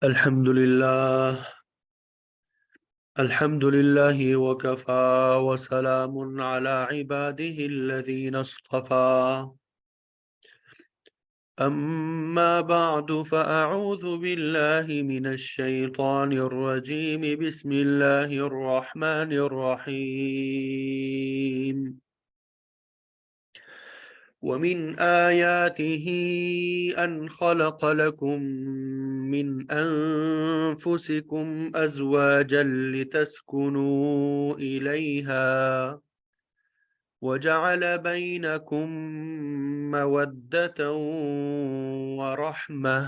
الحمد لله الحمد لله وكفى وسلام على عباده الذين اصطفى أما بعد فأعوذ بالله من الشيطان الرجيم بسم الله الرحمن الرحيم ومن آياته أن خلق لكم من أنفسكم أزواجا لتسكنوا إليها وجعل بينكم مودة ورحمة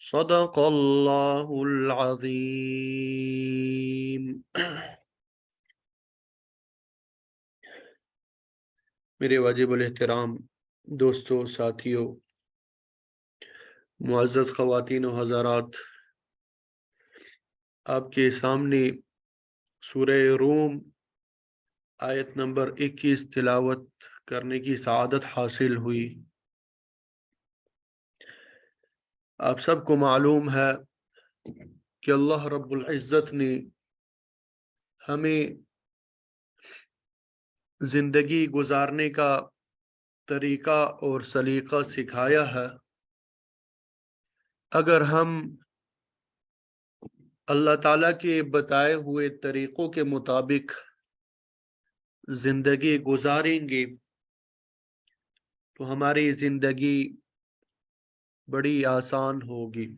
صدق الله العظيم میرے واجب الاحترام دوستوں، ساتھیوں، معزز خواتین و حضرات، آپ کے سامنے سورہ روم آیت نمبر 21 تلاوت کرنے کی سعادت حاصل ہوئی۔ آپ سب کو معلوم ہے کہ اللہ رب العزت نے ہمیں زندگی گزارنے کا طریقہ اور سلیقہ سکھایا ہے۔ اگر ہم اللہ تعالیٰ کے بتائے ہوئے طریقوں کے مطابق زندگی گزاریں گے تو ہماری زندگی بڑی آسان ہوگی۔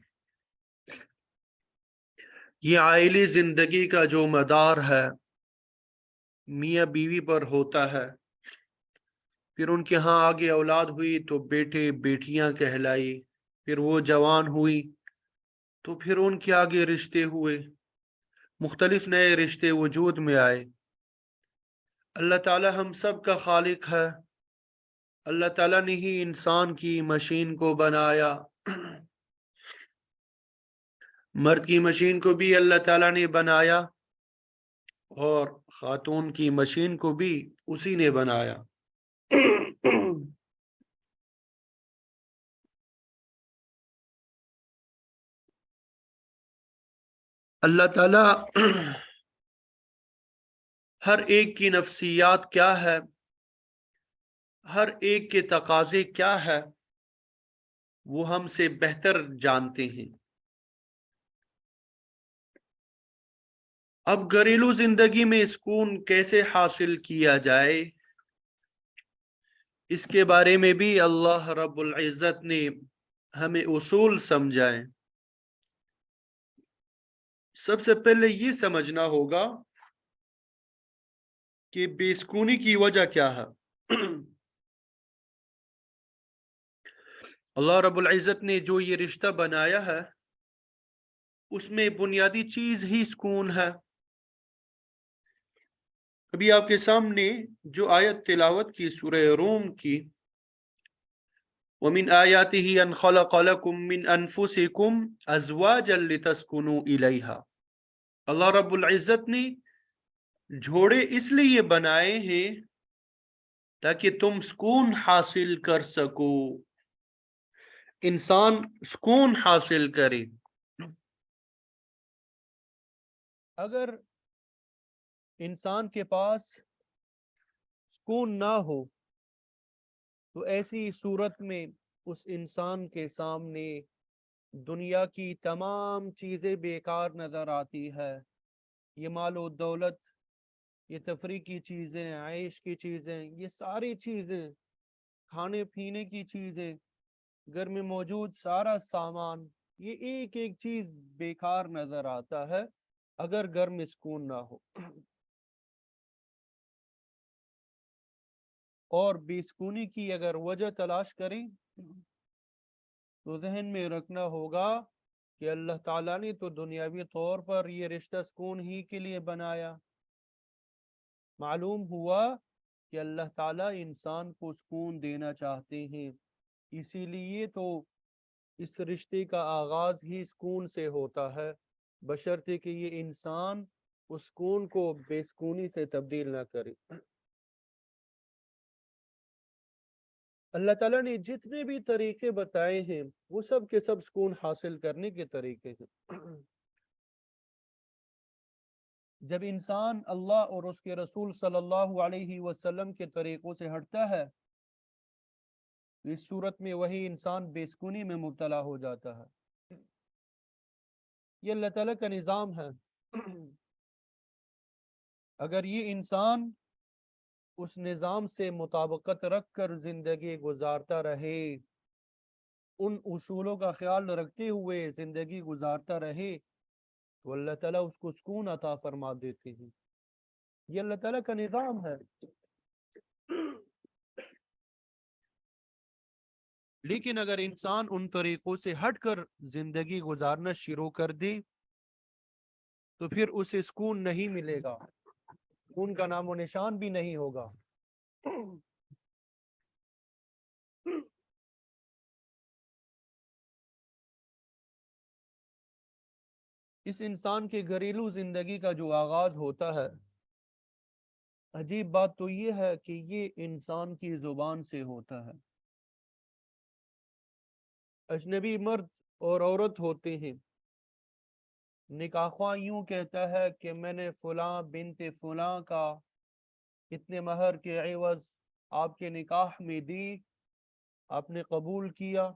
یہ عائلی زندگی کا جو مدار ہے میاں بیوی پر ہوتا ہے، پھر ان کے ہاں آگے اولاد ہوئی تو بیٹے بیٹیاں کہلائی، پھر وہ جوان ہوئی تو پھر ان کے آگے رشتے ہوئے، مختلف نئے رشتے وجود میں آئے۔ اللہ تعالی ہم سب کا خالق ہے۔ اللہ تعالیٰ نے ہی انسان کی مشین کو بنایا، مرد کی مشین کو بھی اللہ تعالیٰ نے بنایا اور خاتون کی مشین کو بھی اسی نے بنایا۔ اللہ تعالیٰ ہر ایک کی نفسیات کیا ہے، ہر ایک کے تقاضے کیا ہے، وہ ہم سے بہتر جانتے ہیں۔ اب گھریلو زندگی میں سکون کیسے حاصل کیا جائے، اس کے بارے میں بھی اللہ رب العزت نے ہمیں اصول سمجھائے۔ سب سے پہلے یہ سمجھنا ہوگا کہ بے سکونی کی وجہ کیا ہے۔ اللہ رب العزت نے جو یہ رشتہ بنایا ہے اس میں بنیادی چیز ہی سکون ہے۔ ابھی آپ کے سامنے جو آیت تلاوت کی سورہ روم کی، وَمِنْ آيَاتِهِ أَنْ خَلَقَ لَكُم مِّنْ أَنفُسِكُمْ أَزْوَاجًا لِتَسْكُنُوا إِلَيْهَا، اللہ رب العزت نے جوڑے اس لیے بنائے ہیں تاکہ تم سکون حاصل کر سکو، انسان سکون حاصل کرے۔ اگر انسان کے پاس سکون نہ ہو تو ایسی صورت میں اس انسان کے سامنے دنیا کی تمام چیزیں بیکار نظر آتی ہے۔ یہ مال و دولت، یہ تفریح کی چیزیں، عیش کی چیزیں، یہ ساری چیزیں، کھانے پینے کی چیزیں، گھر میں موجود سارا سامان، یہ ایک ایک چیز بیکار نظر آتا ہے اگر گھر میں سکون نہ ہو۔ اور بے سکونی کی اگر وجہ تلاش کریں تو ذہن میں رکھنا ہوگا کہ اللہ تعالیٰ نے تو دنیاوی طور پر یہ رشتہ سکون ہی کے لیے بنایا۔ معلوم ہوا کہ اللہ تعالیٰ انسان کو سکون دینا چاہتے ہیں، اسی لیے تو اس رشتے کا آغاز ہی سکون سے ہوتا ہے، بشرطے کہ یہ انسان اس سکون کو بے سکونی سے تبدیل نہ کرے۔ اللہ تعالیٰ نے جتنے بھی طریقے بتائے ہیں وہ سب کے سب سکون حاصل کرنے کے طریقے ہیں۔ جب انسان اللہ اور اس کے رسول صلی اللہ علیہ وسلم کے طریقوں سے ہٹتا ہے، اس صورت میں وہی انسان بے سکونی میں مبتلا ہو جاتا ہے۔ یہ اللہ تعالیٰ کا نظام ہے۔ اگر یہ انسان اس نظام سے مطابقت رکھ کر زندگی گزارتا رہے، ان اصولوں کا خیال رکھتے ہوئے زندگی گزارتا رہے، تو اللہ تعالیٰ اس کو سکون عطا فرما دیتے ہیں۔ یہ اللہ تعالیٰ کا نظام ہے۔ لیکن اگر انسان ان طریقوں سے ہٹ کر زندگی گزارنا شروع کر دے تو پھر اسے سکون نہیں ملے گا، سکون کا نام و نشان بھی نہیں ہوگا۔ اس انسان کے گھریلو زندگی کا جو آغاز ہوتا ہے، عجیب بات تو یہ ہے کہ یہ انسان کی زبان سے ہوتا ہے۔ اجنبی مرد اور عورت ہوتے ہیں، نکاح خواہ یوں کہتا ہے کہ میں نے فلاں بنت فلاں کا اتنے مہر کے عوض آپ کے نکاح میں دی، آپ نے قبول کیا۔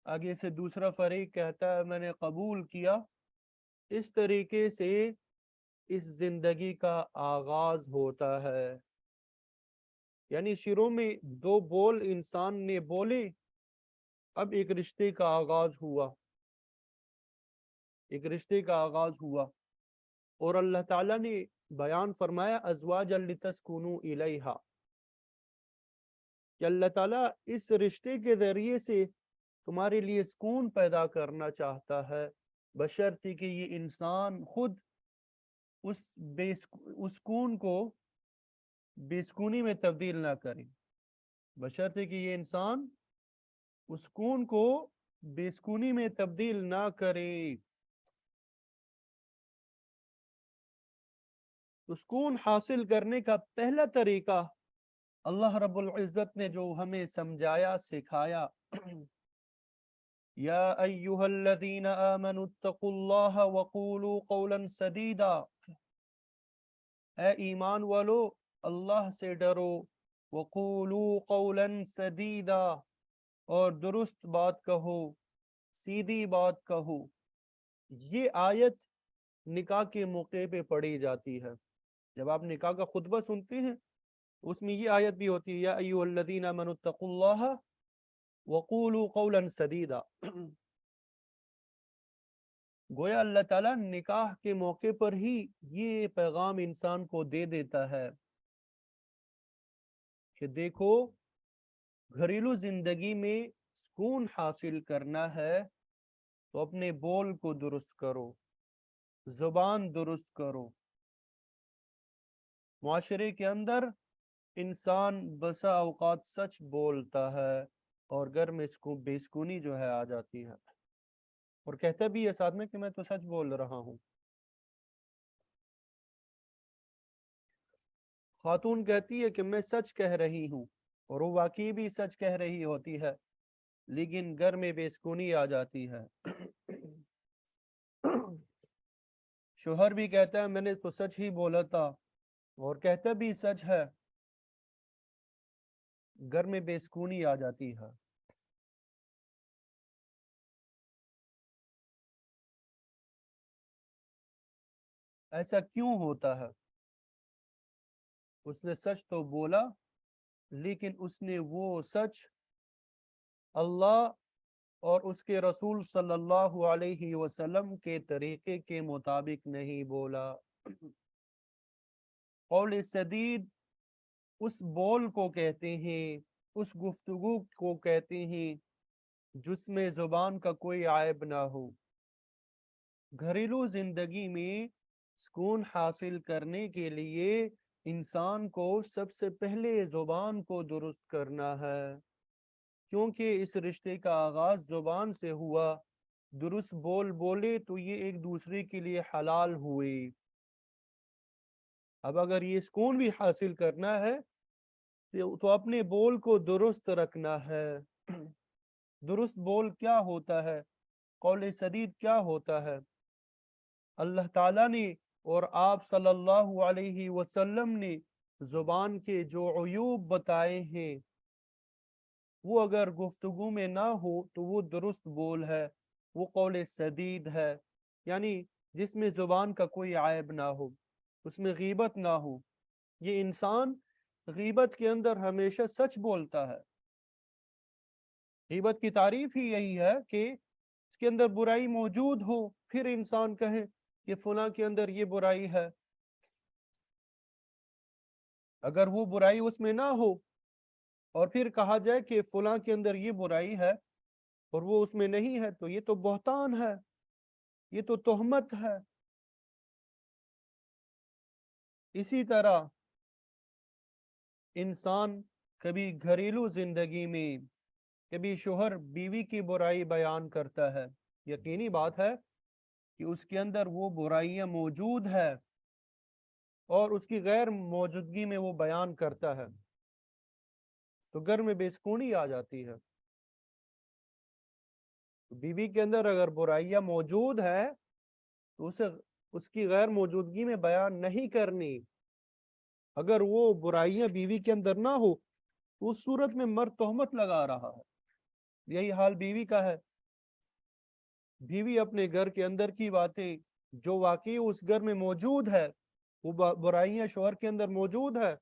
آگے سے دوسرا فریق کہتا ہے میں نے قبول کیا۔ اس طریقے سے اس زندگی کا آغاز ہوتا ہے۔ یعنی شروع میں دو بول انسان نے بولے، اب ایک رشتے کا آغاز ہوا، ایک رشتے کا آغاز ہوا، اور اللہ تعالیٰ نے بیان فرمایا ازواجا لتسکنوا الیہا، کہ اللہ تعالیٰ اس رشتے کے ذریعے سے تمہارے لیے سکون پیدا کرنا چاہتا ہے، بشرطے کہ یہ انسان خود اس سکون کو بے سکونی میں تبدیل نہ کرے، بشرطے کہ یہ انسان اس سکون کو بے سکونی میں تبدیل نہ کرے۔ تو سکون حاصل کرنے کا پہلا طریقہ اللہ رب العزت نے جو ہمیں سمجھایا، سکھایا، یا ایہا الذین آمنوا اتقوا اللہ وقولوا قولا سدیدا، اے ایمان والو اللہ سے ڈرو، وقولوا قولا سدیدا، اور درست بات کہو، سیدھی بات کہو۔ یہ آیت نکاح کے موقع پہ پڑھی جاتی ہے۔ جب آپ نکاح کا خطبہ سنتے ہیں اس میں یہ آیت بھی ہوتی ہے، یا ایھا الذین آمنوا اتقوا اللہ وقولوا قولا سدیدا۔ گویا اللہ تعالیٰ نکاح کے موقع پر ہی یہ پیغام انسان کو دے دیتا ہے کہ دیکھو، گھریلو زندگی میں سکون حاصل کرنا ہے تو اپنے بول کو درست کرو، زبان درست کرو۔ معاشرے کے اندر انسان بسا اوقات سچ بولتا ہے اور گھر میں بے سکونی جو ہے آ جاتی ہے، اور کہتا بھی ہے ساتھ میں کہ میں تو سچ بول رہا ہوں۔ خاتون کہتی ہے کہ میں سچ کہہ رہی ہوں، اور وہ واقعی بھی سچ کہہ رہی ہوتی ہے، لیکن گھر میں بے سکونی آ جاتی ہے۔ شوہر بھی کہتا ہے میں نے تو سچ ہی بولا تھا، اور کہتا بھی سچ ہے، گھر میں بے سکونی آ جاتی ہے۔ ایسا کیوں ہوتا ہے؟ اس نے سچ تو بولا، لیکن اس نے وہ سچ اللہ اور اس کے رسول صلی اللہ علیہ وسلم کے طریقے کے مطابق نہیں بولا۔ قول سدید اس بول کو کہتے ہیں، اس گفتگو کو کہتے ہیں جس میں زبان کا کوئی عیب نہ ہو۔ گھریلو زندگی میں سکون حاصل کرنے کے لیے انسان کو سب سے پہلے زبان کو درست کرنا ہے، کیونکہ اس رشتے کا آغاز زبان سے ہوا۔ درست بول بولے تو یہ ایک دوسرے کے لیے حلال ہوئے۔ اب اگر یہ سکون بھی حاصل کرنا ہے تو اپنے بول کو درست رکھنا ہے۔ درست بول کیا ہوتا ہے؟ قول سدید کیا ہوتا ہے؟ اللہ تعالیٰ نے اور آپ صلی اللہ علیہ وسلم نے زبان کے جو عیوب بتائے ہیں وہ اگر گفتگو میں نہ ہو تو وہ درست بول ہے، وہ قول سدید ہے، یعنی جس میں زبان کا کوئی عیب نہ ہو، اس میں غیبت نہ ہو۔ یہ انسان غیبت کے اندر ہمیشہ سچ بولتا ہے۔ غیبت کی تعریف ہی یہی ہے کہ اس کے اندر برائی موجود ہو، پھر انسان کہے کہ فلاں کے اندر یہ برائی ہے۔ اگر وہ برائی اس میں نہ ہو اور پھر کہا جائے کہ فلاں کے اندر یہ برائی ہے اور وہ اس میں نہیں ہے، تو یہ تو بہتان ہے، یہ تو تہمت ہے۔ اسی طرح انسان کبھی گھریلو زندگی میں کبھی شوہر بیوی کی برائی بیان کرتا ہے، یقینی بات ہے کہ اس کے اندر وہ برائیاں موجود ہے اور اس کی غیر موجودگی میں وہ بیان کرتا ہے، تو گھر میں بے سکونی آ جاتی ہے۔ بیوی کے اندر اگر برائیاں موجود ہے تو اسے اس کی غیر موجودگی میں بیان نہیں کرنی۔ اگر وہ برائیاں بیوی کے اندر نہ ہو تو اس صورت میں مرد تہمت لگا رہا ہے۔ یہی حال بیوی کا ہے۔ بیوی اپنے گھر کے اندر کی باتیں جو واقعی اس گھر میں موجود ہے، وہ برائیاں شوہر کے اندر موجود ہے،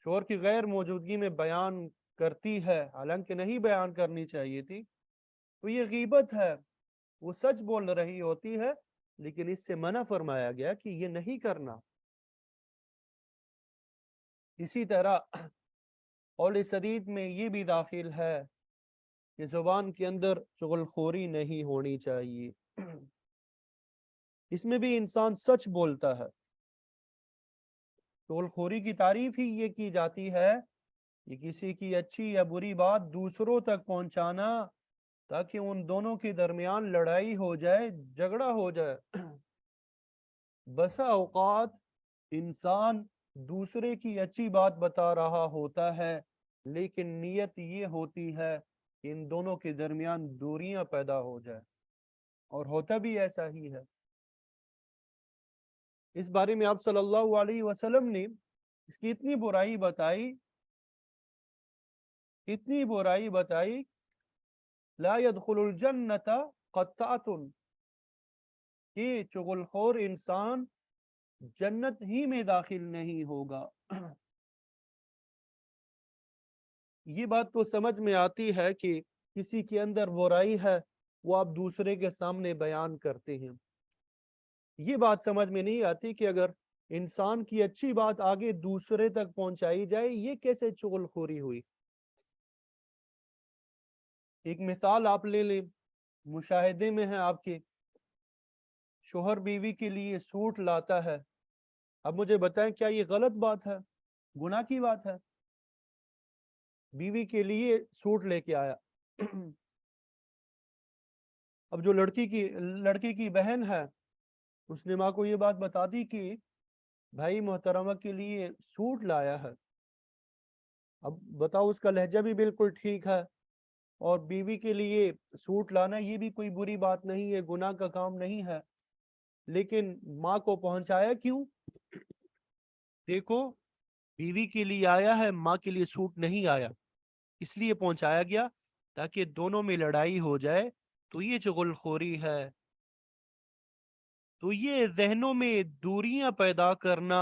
شوہر کی غیر موجودگی میں بیان کرتی ہے، حالانکہ نہیں بیان کرنی چاہیے تھی، تو یہ غیبت ہے۔ وہ سچ بول رہی ہوتی ہے لیکن اس سے منع فرمایا گیا کہ یہ نہیں کرنا۔ اسی طرح قول سدید میں یہ بھی داخل ہے کہ زبان کے اندر چغل خوری نہیں ہونی چاہیے۔ اس میں بھی انسان سچ بولتا ہے۔ چغل خوری کی تعریف ہی یہ کی جاتی ہے کہ کسی کی اچھی یا بری بات دوسروں تک پہنچانا تاکہ ان دونوں کے درمیان لڑائی ہو جائے، جھگڑا ہو جائے۔ بسا اوقات انسان دوسرے کی اچھی بات بتا رہا ہوتا ہے لیکن نیت یہ ہوتی ہے کہ ان دونوں کے درمیان دوریاں پیدا ہو جائے، اور ہوتا بھی ایسا ہی ہے۔ اس بارے میں آپ صلی اللہ علیہ وسلم نے اس کی اتنی برائی بتائی، لا يدخل الجنت قطعۃ، کہ چغل خور انسان جنت ہی میں داخل نہیں ہوگا۔ یہ بات تو سمجھ میں آتی ہے کہ کسی کے اندر برائی ہے وہ آپ دوسرے کے سامنے بیان کرتے ہیں۔ یہ بات سمجھ میں نہیں آتی کہ اگر انسان کی اچھی بات آگے دوسرے تک پہنچائی جائے، یہ کیسے چغل خوری ہوئی۔ ایک مثال آپ لے لیں، مشاہدے میں ہے آپ کے، شوہر بیوی کے لیے سوٹ لاتا ہے۔ اب مجھے بتائیں کیا یہ غلط بات ہے، گناہ کی بات ہے؟ بیوی کے لیے سوٹ لے کے آیا۔ اب جو لڑکی کی بہن ہے، اس نے ماں کو یہ بات بتا دی کہ بھائی محترمہ کے لیے سوٹ لایا ہے۔ اب بتاؤ، اس کا لہجہ بھی بالکل ٹھیک ہے، اور بیوی کے لیے سوٹ لانا یہ بھی کوئی بری بات نہیں ہے، گناہ کا کام نہیں ہے، لیکن ماں کو پہنچایا کیوں؟ دیکھو، بیوی کے لیے آیا ہے، ماں کے لیے سوٹ نہیں آیا، اس لیے پہنچایا گیا تاکہ دونوں میں لڑائی ہو جائے، تو یہ چغل خوری ہے۔ تو یہ ذہنوں میں دوریاں پیدا کرنا،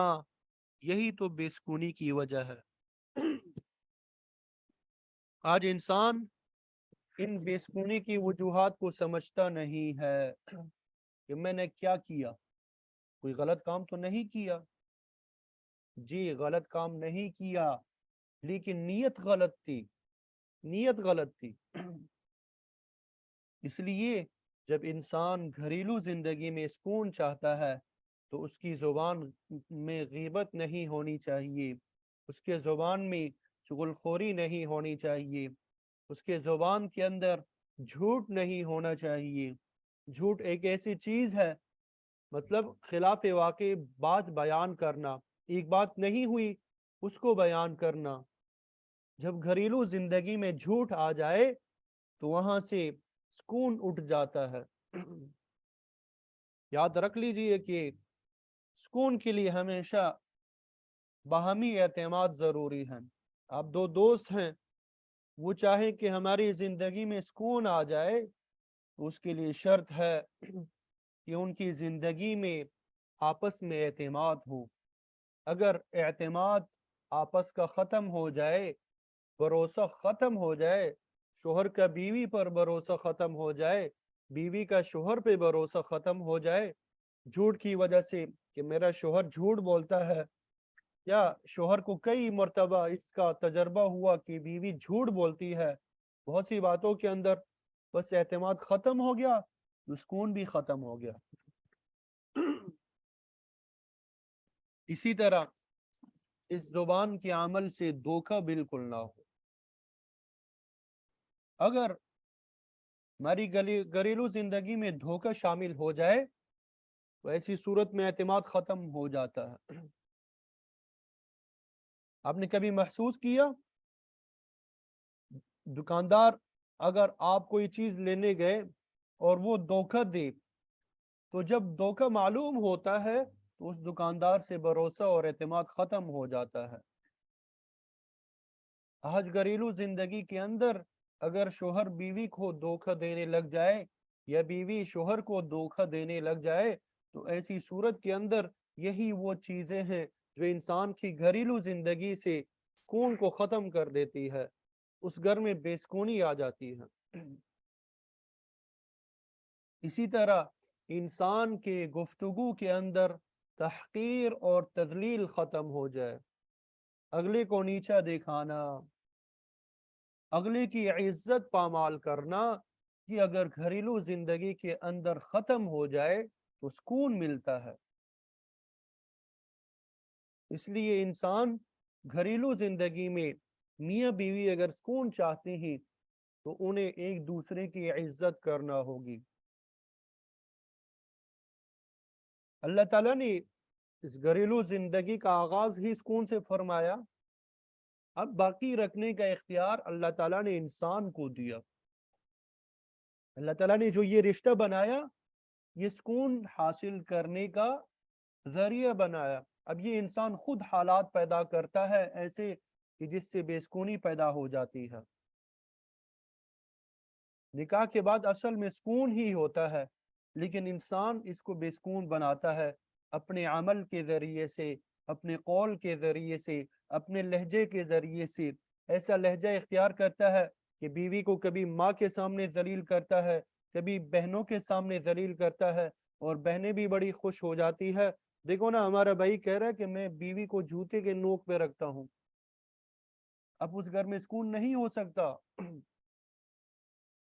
یہی تو بے سکونی کی وجہ ہے۔ آج انسان ان بے سکونی کی وجوہات کو سمجھتا نہیں ہے کہ میں نے کیا کیا، کوئی غلط کام تو نہیں کیا۔ جی غلط کام نہیں کیا، لیکن نیت غلط تھی۔ اس لیے جب انسان گھریلو زندگی میں سکون چاہتا ہے تو اس کی زبان میں غیبت نہیں ہونی چاہیے، اس کے زبان میں چغل خوری نہیں ہونی چاہیے، اس کے زبان کے اندر جھوٹ نہیں ہونا چاہیے۔ جھوٹ ایک ایسی چیز ہے، مطلب خلاف واقع بات بیان کرنا۔ ایک بات نہیں ہوئی اس کو بیان کرنا. جب گھریلو زندگی میں جھوٹ آ جائے تو وہاں سے سکون اٹھ جاتا ہے. یاد رکھ لیجئے کہ سکون کے لیے ہمیشہ باہمی اعتماد ضروری ہے. آپ دو دوست ہیں، وہ چاہیں کہ ہماری زندگی میں سکون آ جائے تو اس کے لیے شرط ہے کہ ان کی زندگی میں آپس میں اعتماد ہو. اگر اعتماد آپس کا ختم ہو جائے، بھروسہ ختم ہو جائے، شوہر کا بیوی پر بھروسہ ختم ہو جائے، بیوی کا شوہر پہ بھروسہ ختم ہو جائے جھوٹ کی وجہ سے کہ میرا شوہر جھوٹ بولتا ہے، یا شوہر کو کئی مرتبہ اس کا تجربہ ہوا کہ بیوی جھوٹ بولتی ہے بہت سی باتوں کے اندر، بس اعتماد ختم ہو گیا تو سکون بھی ختم ہو گیا. اسی طرح اس زبان کے عمل سے دھوکہ بالکل نہ ہو. اگر ہماری گھریلو زندگی میں دھوکہ شامل ہو جائے تو ایسی صورت میں اعتماد ختم ہو جاتا ہے. آپ نے کبھی محسوس کیا دکاندار اگر آپ کوئی چیز لینے گئے اور وہ دھوکہ دے، تو جب دھوکہ معلوم ہوتا ہے تو اس دکاندار سے بھروسہ اور اعتماد ختم ہو جاتا ہے. آج گھریلو زندگی کے اندر اگر شوہر بیوی کو دھوکہ دینے لگ جائے یا بیوی شوہر کو دھوکہ دینے لگ جائے تو ایسی صورت کے اندر یہی وہ چیزیں ہیں جو انسان کی گھریلو زندگی سے سکون کو ختم کر دیتی ہے. اس گھر میں بے سکونی آ جاتی ہے. اسی طرح انسان کے گفتگو کے اندر تحقیر اور تذلیل ختم ہو جائے، اگلے کو نیچا دکھانا، اگلے کی عزت پامال کرنا، کہ اگر گھریلو زندگی کے اندر ختم ہو جائے تو سکون ملتا ہے. اس لیے انسان گھریلو زندگی میں میاں بیوی اگر سکون چاہتے ہیں تو انہیں ایک دوسرے کی عزت کرنا ہوگی. اللہ تعالیٰ نے اس گھریلو زندگی کا آغاز ہی سکون سے فرمایا، اب باقی رکھنے کا اختیار اللہ تعالیٰ نے انسان کو دیا. اللہ تعالیٰ نے جو یہ رشتہ بنایا یہ سکون حاصل کرنے کا ذریعہ بنایا. اب یہ انسان خود حالات پیدا کرتا ہے ایسے کہ جس سے بے سکونی پیدا ہو جاتی ہے. نکاح کے بعد اصل میں سکون ہی ہوتا ہے، لیکن انسان اس کو بے سکون بناتا ہے اپنے عمل کے ذریعے سے، اپنے قول کے ذریعے سے، اپنے لہجے کے ذریعے سے. ایسا لہجہ اختیار کرتا ہے کہ بیوی کو کبھی ماں کے سامنے ذلیل کرتا ہے، کبھی بہنوں کے سامنے ذلیل کرتا ہے، اور بہنیں بھی بڑی خوش ہو جاتی ہے. دیکھو نا، ہمارا بھائی کہہ رہا ہے کہ میں بیوی کو جوتے کے نوک پہ رکھتا ہوں. اب اس گھر میں سکون نہیں ہو سکتا،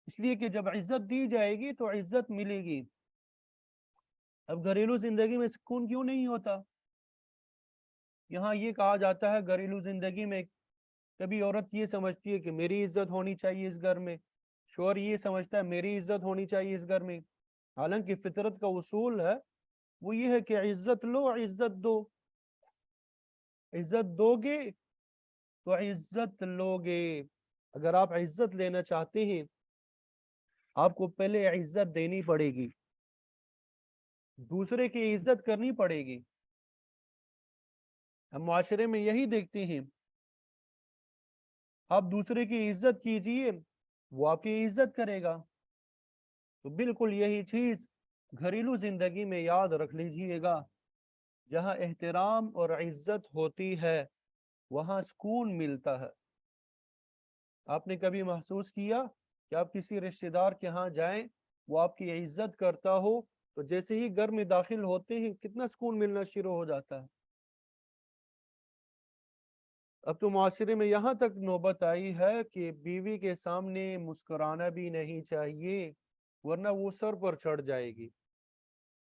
اس لیے کہ جب عزت دی جائے گی تو عزت ملے گی. اب گھریلو زندگی میں سکون کیوں نہیں ہوتا؟ یہاں یہ کہا جاتا ہے گھریلو زندگی میں کبھی عورت یہ سمجھتی ہے کہ میری عزت ہونی چاہیے اس گھر میں، شوہر یہ سمجھتا ہے میری عزت ہونی چاہیے اس گھر میں. حالانکہ فطرت کا اصول ہے وہ یہ ہے کہ عزت لو، عزت دو. عزت دو گے تو عزت لو گے. اگر آپ عزت لینا چاہتے ہیں آپ کو پہلے عزت دینی پڑے گی، دوسرے کی عزت کرنی پڑے گی. ہم معاشرے میں یہی دیکھتے ہیں، آپ دوسرے کی عزت کیجئے وہ آپ کی عزت کرے گا. تو بالکل یہی چیز گھریلو زندگی میں یاد رکھ لیجئے گا. جہاں احترام اور عزت ہوتی ہے وہاں سکون ملتا ہے. آپ نے کبھی محسوس کیا کہ آپ کسی رشتہ دار کے ہاں جائیں، وہ آپ کی عزت کرتا ہو تو جیسے ہی گھر میں داخل ہوتے ہیں کتنا سکون ملنا شروع ہو جاتا ہے؟ اب تو معاشرے میں یہاں تک نوبت آئی ہے کہ بیوی کے سامنے مسکرانا بھی نہیں چاہیے ورنہ وہ سر پر چڑھ جائے گی.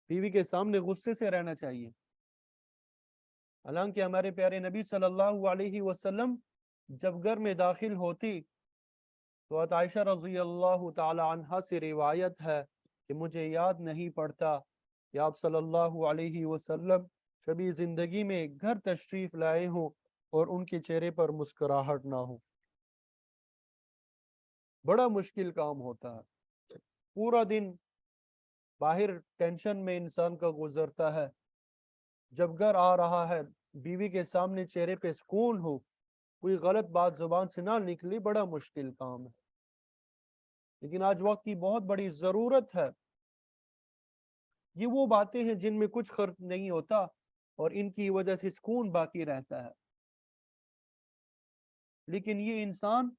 بیوی کے سامنے غصے سے رہنا چاہیے. حالانکہ ہمارے پیارے نبی صلی اللہ علیہ وسلم جب گھر میں داخل ہوتی تو عائشہ رضی اللہ تعالی عنہ سے روایت ہے کہ مجھے یاد نہیں پڑتا کہ آپ صلی اللہ علیہ وسلم کبھی زندگی میں گھر تشریف لائے ہوں اور ان کے چہرے پر مسکراہٹ نہ ہو۔ بڑا مشکل کام ہوتا ہے، پورا دن باہر ٹینشن میں انسان کا گزرتا ہے، جب گھر آ رہا ہے بیوی کے سامنے چہرے پہ سکون ہو، کوئی غلط بات زبان سے نہ نکلی، بڑا مشکل کام ہے۔ لیکن آج وقت کی بہت بڑی ضرورت ہے۔ یہ وہ باتیں ہیں جن میں کچھ خرچ نہیں ہوتا اور ان کی وجہ سے سکون باقی رہتا ہے۔ لیکن یہ انسان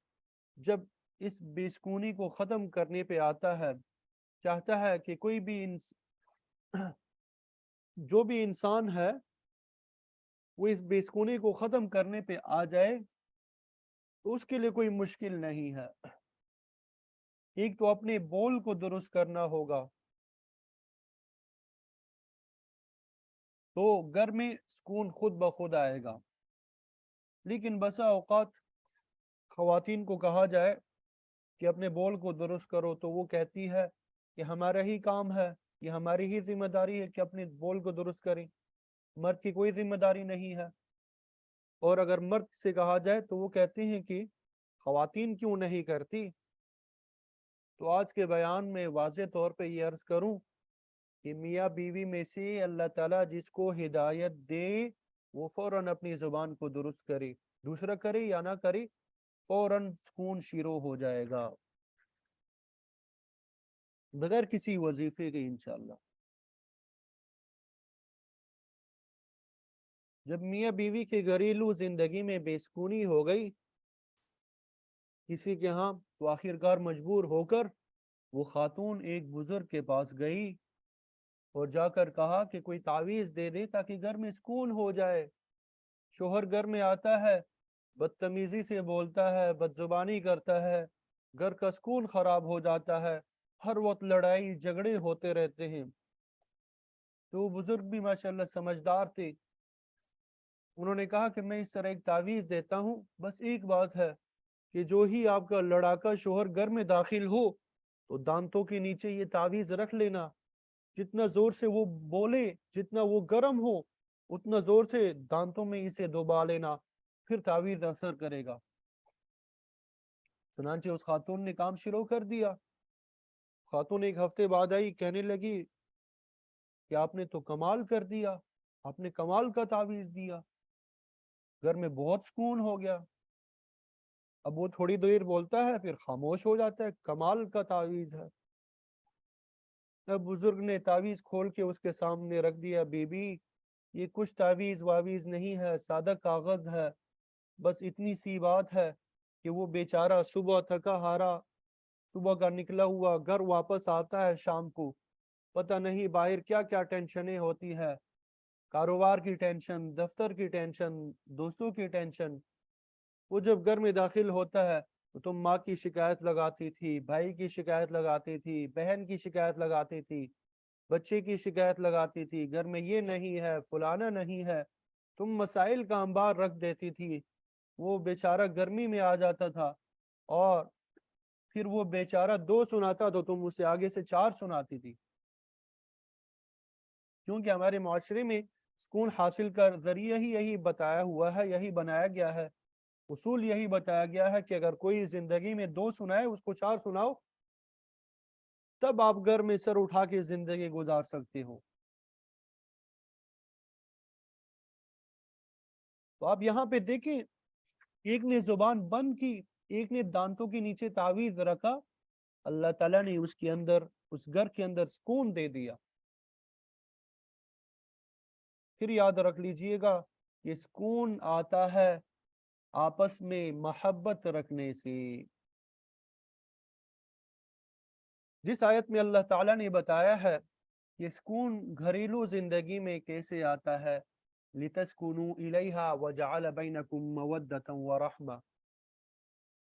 جب اس بے سکونی کو ختم کرنے پہ آتا ہے، چاہتا ہے کہ کوئی بھی جو بھی انسان ہے وہ اس بے سکونی کو ختم کرنے پہ آ جائے تو اس کے لیے کوئی مشکل نہیں ہے۔ ایک تو اپنے بول کو درست کرنا ہوگا، تو گھر میں سکون خود بخود آئے گا۔ لیکن بسا اوقات خواتین کو کہا جائے کہ اپنے بول کو درست کرو تو وہ کہتی ہے کہ ہمارا ہی کام ہے، یہ ہماری ہی ذمہ داری ہے کہ اپنے بول کو درست کریں، مرد کی کوئی ذمہ داری نہیں ہے۔ اور اگر مرد سے کہا جائے تو وہ کہتے ہیں کہ خواتین کیوں نہیں کرتی۔ تو آج کے بیان میں واضح طور پہ یہ عرض کروں کہ میاں بیوی میں سے اللہ تعالیٰ جس کو ہدایت دے وہ فوراً اپنی زبان کو درست کرے، دوسرا کرے یا نہ کرے فوراً سکون شروع ہو جائے گا بغیر کسی وظیفے کے انشاءاللہ۔ جب میاں بیوی کے گھریلو زندگی میں بے سکونی ہو گئی کسی کے ہاں، تو آخرکار مجبور ہو کر وہ خاتون ایک بزرگ کے پاس گئی اور جا کر کہا کہ کوئی تعویذ دے دے تاکہ گھر میں سکون ہو جائے۔ شوہر گھر میں آتا ہے، بدتمیزی سے بولتا ہے، بد زبانی کرتا ہے، گھر کا سکون خراب ہو جاتا ہے، ہر وقت لڑائی جھگڑے ہوتے رہتے ہیں۔ تو وہ بزرگ بھی ماشاءاللہ سمجھدار تھے، انہوں نے کہا کہ میں اس طرح ایک تعویذ دیتا ہوں، بس ایک بات ہے کہ جو ہی آپ کا لڑاکا شوہر گھر میں داخل ہو تو دانتوں کے نیچے یہ تعویذ رکھ لینا، جتنا زور سے وہ بولے، جتنا وہ گرم ہو، اتنا زور سے دانتوں میں اسے دبا لینا، پھر تعویذ اثر کرے گا۔ چنانچہ اس خاتون نے کام شروع کر دیا۔ خاتون ایک ہفتے بعد آئی، کہنے لگی کہ آپ نے تو کمال کر دیا، آپ نے کمال کا تعویذ دیا، گھر میں بہت سکون ہو گیا۔ اب وہ تھوڑی دیر بولتا ہے پھر خاموش ہو جاتا ہے، کمال کا تعویذ ہے۔ اب بزرگ نے تعویذ کھول کے اس کے سامنے رکھ دیا، بی بی یہ کچھ تعویذ واویز نہیں ہے، سادہ کاغذ ہے، بس اتنی سی بات ہے کہ وہ بیچارہ صبح تھکا ہارا صبح کا نکلا ہوا گھر واپس آتا ہے شام کو، پتہ نہیں باہر کیا کیا ٹینشنیں ہوتی ہے، کاروبار کی ٹینشن، دفتر کی ٹینشن، دوستوں کی ٹینشن۔ وہ جب گھر میں داخل ہوتا ہے تو تم ماں کی شکایت لگاتی تھی، بھائی کی شکایت لگاتی تھی، بہن کی شکایت لگاتی تھی، بچے کی شکایت لگاتی تھی، گھر میں یہ نہیں ہے، فلانا نہیں ہے، تم مسائل کا انبار رکھ دیتی تھی۔ وہ بیچارہ گرمی میں آ جاتا تھا اور پھر وہ بیچارہ 2 سناتا تو تم اسے آگے سے 4 سناتی تھی۔ کیونکہ ہمارے معاشرے میں سکون حاصل کر ذریعہ ہی یہی بتایا ہوا ہے، یہی بنایا گیا ہے، اصول یہی بتایا گیا ہے کہ اگر کوئی زندگی میں 2 سنائے اس کو 4 سناؤ، تب آپ گھر میں سر اٹھا کے زندگی گزار سکتے ہو۔ تو آپ یہاں پہ دیکھیں، ایک نے زبان بند کی، ایک نے دانتوں کے نیچے تعویذ رکھا، اللہ تعالیٰ نے اس کے اندر، اس گھر کے اندر سکون دے دیا۔ پھر یاد رکھ لیجئے گا کہ سکون آتا ہے آپس میں محبت رکھنے سے۔ جس آیت میں اللہ تعالیٰ نے بتایا ہے کہ سکون گھریلو زندگی میں کیسے آتا ہے، لِتَسْكُنُوا إِلَيْهَا وَجَعَلَ بَيْنَكُمْ مَوَدَّةً وَرَحْمَةً،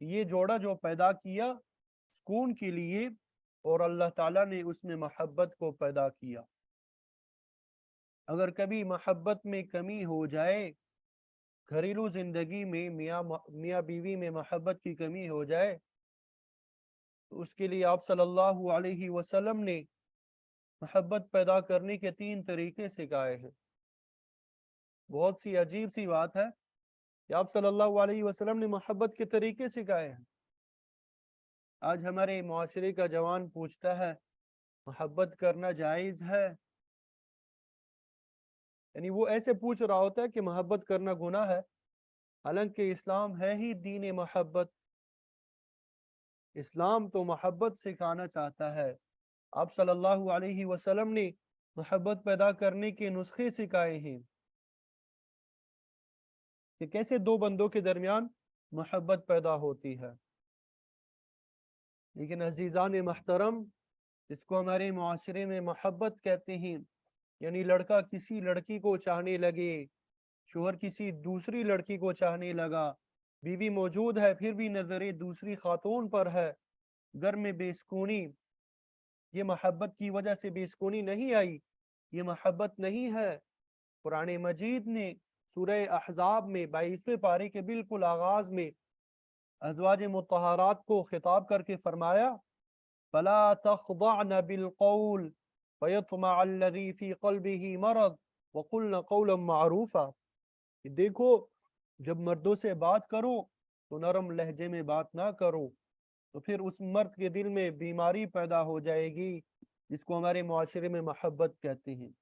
یہ جوڑا جو پیدا کیا سکون کے لیے اور اللہ تعالیٰ نے اس میں محبت کو پیدا کیا۔ اگر کبھی محبت میں کمی ہو جائے، گھریلو زندگی میں میاں بیوی میں محبت کی کمی ہو جائے تو اس کے لیے آپ صلی اللہ علیہ وسلم نے محبت پیدا کرنے کے 3 طریقے سکھائے ہیں۔ بہت سی عجیب سی بات ہے کہ آپ صلی اللہ علیہ وسلم نے محبت کے طریقے سکھائے ہیں۔ آج ہمارے معاشرے کا جوان پوچھتا ہے محبت کرنا جائز ہے، یعنی وہ ایسے پوچھ رہا ہوتا ہے کہ محبت کرنا گناہ ہے، حالانکہ اسلام ہے ہی دین محبت۔ اسلام تو محبت سکھانا چاہتا ہے۔ آپ صلی اللہ علیہ وسلم نے محبت پیدا کرنے کے نسخے سکھائے ہیں کہ کیسے دو بندوں کے درمیان محبت پیدا ہوتی ہے۔ لیکن عزیزان محترم، جس کو ہمارے معاشرے میں محبت کہتے ہیں، یعنی لڑکا کسی لڑکی کو چاہنے لگے، شوہر کسی دوسری لڑکی کو چاہنے لگا، بیوی موجود ہے پھر بھی نظریں دوسری خاتون پر ہے، گھر میں بے سکونی، یہ محبت کی وجہ سے بے سکونی نہیں آئی، یہ محبت نہیں ہے۔ قرآن مجید نے سورہ احزاب میں 22ویں پارے کے بالکل آغاز میں ازواج مطہرات کو خطاب کر کے فرمایا فَلَا تَخْضَعْنَ بِالْقَوْلِ فَيَطْمَعَ الَّذِي فِي قَلْبِهِ مَرَضٌ وَقُلْنَ قَوْلًا مَعْرُوفًا۔ دیکھو جب مردوں سے بات کرو تو نرم لہجے میں بات نہ کرو، تو پھر اس مرد کے دل میں بیماری پیدا ہو جائے گی، جس کو ہمارے معاشرے میں محبت کہتے ہیں۔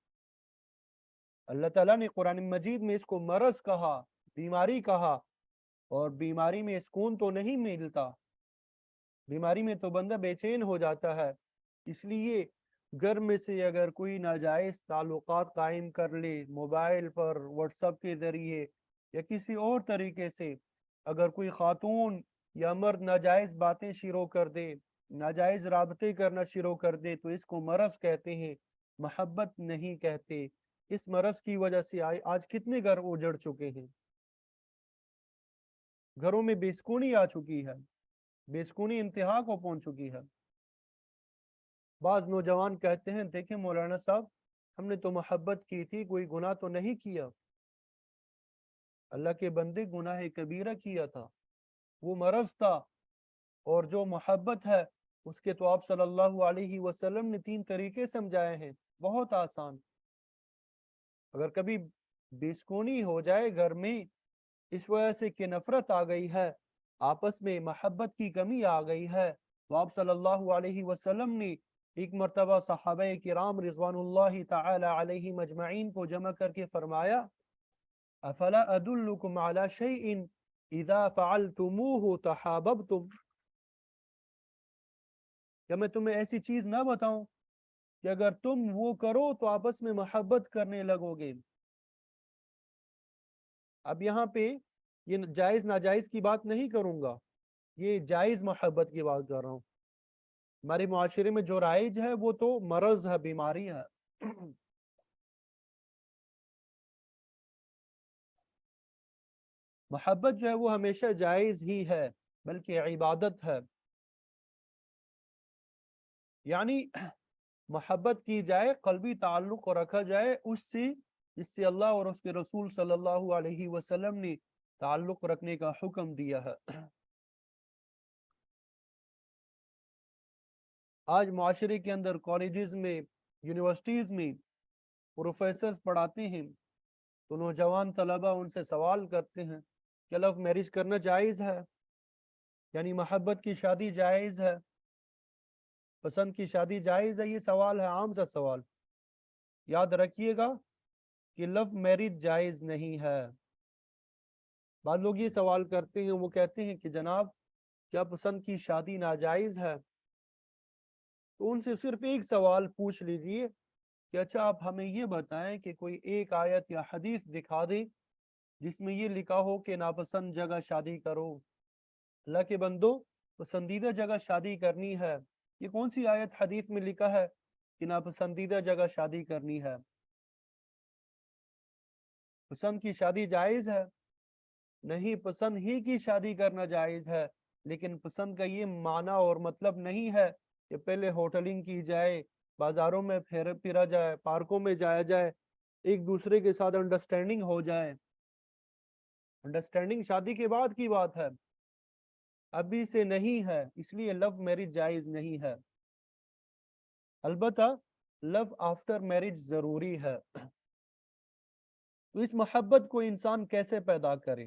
اللہ تعالیٰ نے قرآن مجید میں اس کو مرض کہا، بیماری کہا، اور بیماری میں سکون تو نہیں ملتا، بیماری میں تو بندہ بے چین ہو جاتا ہے۔ اس لیے گھر میں سے اگر کوئی ناجائز تعلقات قائم کر لے، موبائل پر واٹس ایپ کے ذریعے یا کسی اور طریقے سے، اگر کوئی خاتون یا مرد ناجائز باتیں شروع کر دے، ناجائز رابطے کرنا شروع کر دے، تو اس کو مرض کہتے ہیں، محبت نہیں کہتے۔ اس مرض کی وجہ سے آج کتنے گھر اجڑ چکے ہیں، گھروں میں بے سکونی آ چکی ہے، بے سکونی انتہا کو پہنچ چکی ہے۔ بعض نوجوان کہتے ہیں دیکھیں مولانا صاحب، ہم نے تو محبت کی تھی، کوئی گناہ تو نہیں کیا۔ اللہ کے بندے، گناہ کبیرہ کیا تھا، وہ مرض تھا، اور جو محبت ہے اس کے تو آپ صلی اللہ علیہ وسلم نے 3 طریقے سمجھائے ہیں، بہت آسان۔ اگر کبھی بے سکونی ہو جائے گھر میں اس وجہ سے کہ نفرت آ گئی ہے، آپس میں محبت کی کمی آ گئی ہے، تو آپ صلی اللہ علیہ وسلم نے ایک مرتبہ صحابہ کرام رضوان اللہ تعالی علیہ مجمعین کو جمع کر کے فرمایا افلا ادلکم علی شیء اذا فعلتموه تحاببتم، کیا میں تمہیں ایسی چیز نہ بتاؤں کہ اگر تم وہ کرو تو آپس میں محبت کرنے لگو گے۔ اب یہاں پہ یہ جائز ناجائز کی بات نہیں کروں گا، یہ جائز محبت کی بات کر رہا ہوں۔ ہمارے معاشرے میں جو رائج ہے وہ تو مرض ہے، بیماری ہے۔ محبت جو ہے وہ ہمیشہ جائز ہی ہے، بلکہ عبادت ہے، یعنی محبت کی جائے، قلبی تعلق رکھا جائے اس سے جس سے اللہ اور اس کے رسول صلی اللہ علیہ وسلم نے تعلق رکھنے کا حکم دیا ہے۔ آج معاشرے کے اندر کالجز میں، یونیورسٹیز میں پروفیسرز پڑھاتے ہیں تو نوجوان طلبہ ان سے سوال کرتے ہیں کہ لو میرج کرنا جائز ہے، یعنی محبت کی شادی جائز ہے، پسند کی شادی جائز ہے؟ یہ سوال ہے، عام سا سوال۔ یاد رکھیے گا کہ لو میرج جائز نہیں ہے۔ بعض لوگ یہ سوال کرتے ہیں، وہ کہتے ہیں کہ جناب کیا پسند کی شادی ناجائز ہے؟ تو ان سے صرف ایک سوال پوچھ لیجئے کہ اچھا آپ ہمیں یہ بتائیں کہ کوئی ایک آیت یا حدیث دکھا دیں جس میں یہ لکھا ہو کہ ناپسند جگہ شادی کرو۔ اللہ کے بندو، پسندیدہ جگہ شادی کرنی ہے، یہ کون سی آیت حدیث میں لکھا ہے کہ ناپسندیدہ جگہ شادی کرنی ہے؟ پسند کی شادی جائز ہے؟ نہیں، پسند ہی کی شادی کرنا جائز ہے، لیکن پسند کا یہ معنی اور مطلب نہیں ہے کہ پہلے ہوٹلنگ کی جائے، بازاروں میں پھرا جائے، پارکوں میں جایا جائے، ایک دوسرے کے ساتھ انڈرسٹینڈنگ ہو جائے۔ انڈرسٹینڈنگ شادی کے بعد کی بات ہے، ابھی سے نہیں ہے، اس لیے لو میرج جائز نہیں ہے۔ البتہ لو آفٹر میرج ضروری ہے۔ تو اس محبت کو انسان کیسے پیدا کرے؟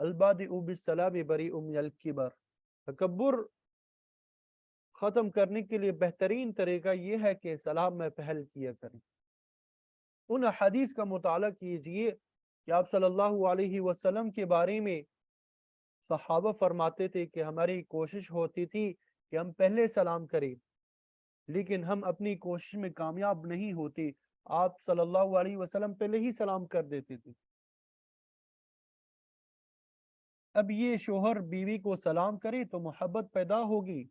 البادئ بالسلام بریء من الکبر، تکبر ختم کرنے کے لیے بہترین طریقہ یہ ہے کہ سلام میں پہل کیا کریں۔ ان حدیث کا مطالعہ کیجئے کہ آپ صلی اللہ علیہ وسلم کے بارے میں صحابہ فرماتے تھے کہ ہماری کوشش ہوتی تھی کہ ہم پہلے سلام کریں، لیکن ہم اپنی کوشش میں کامیاب نہیں ہوتے، آپ صلی اللہ علیہ وسلم پہلے ہی سلام کر دیتے تھے۔ اب یہ شوہر بیوی کو سلام کرے تو محبت پیدا ہوگی۔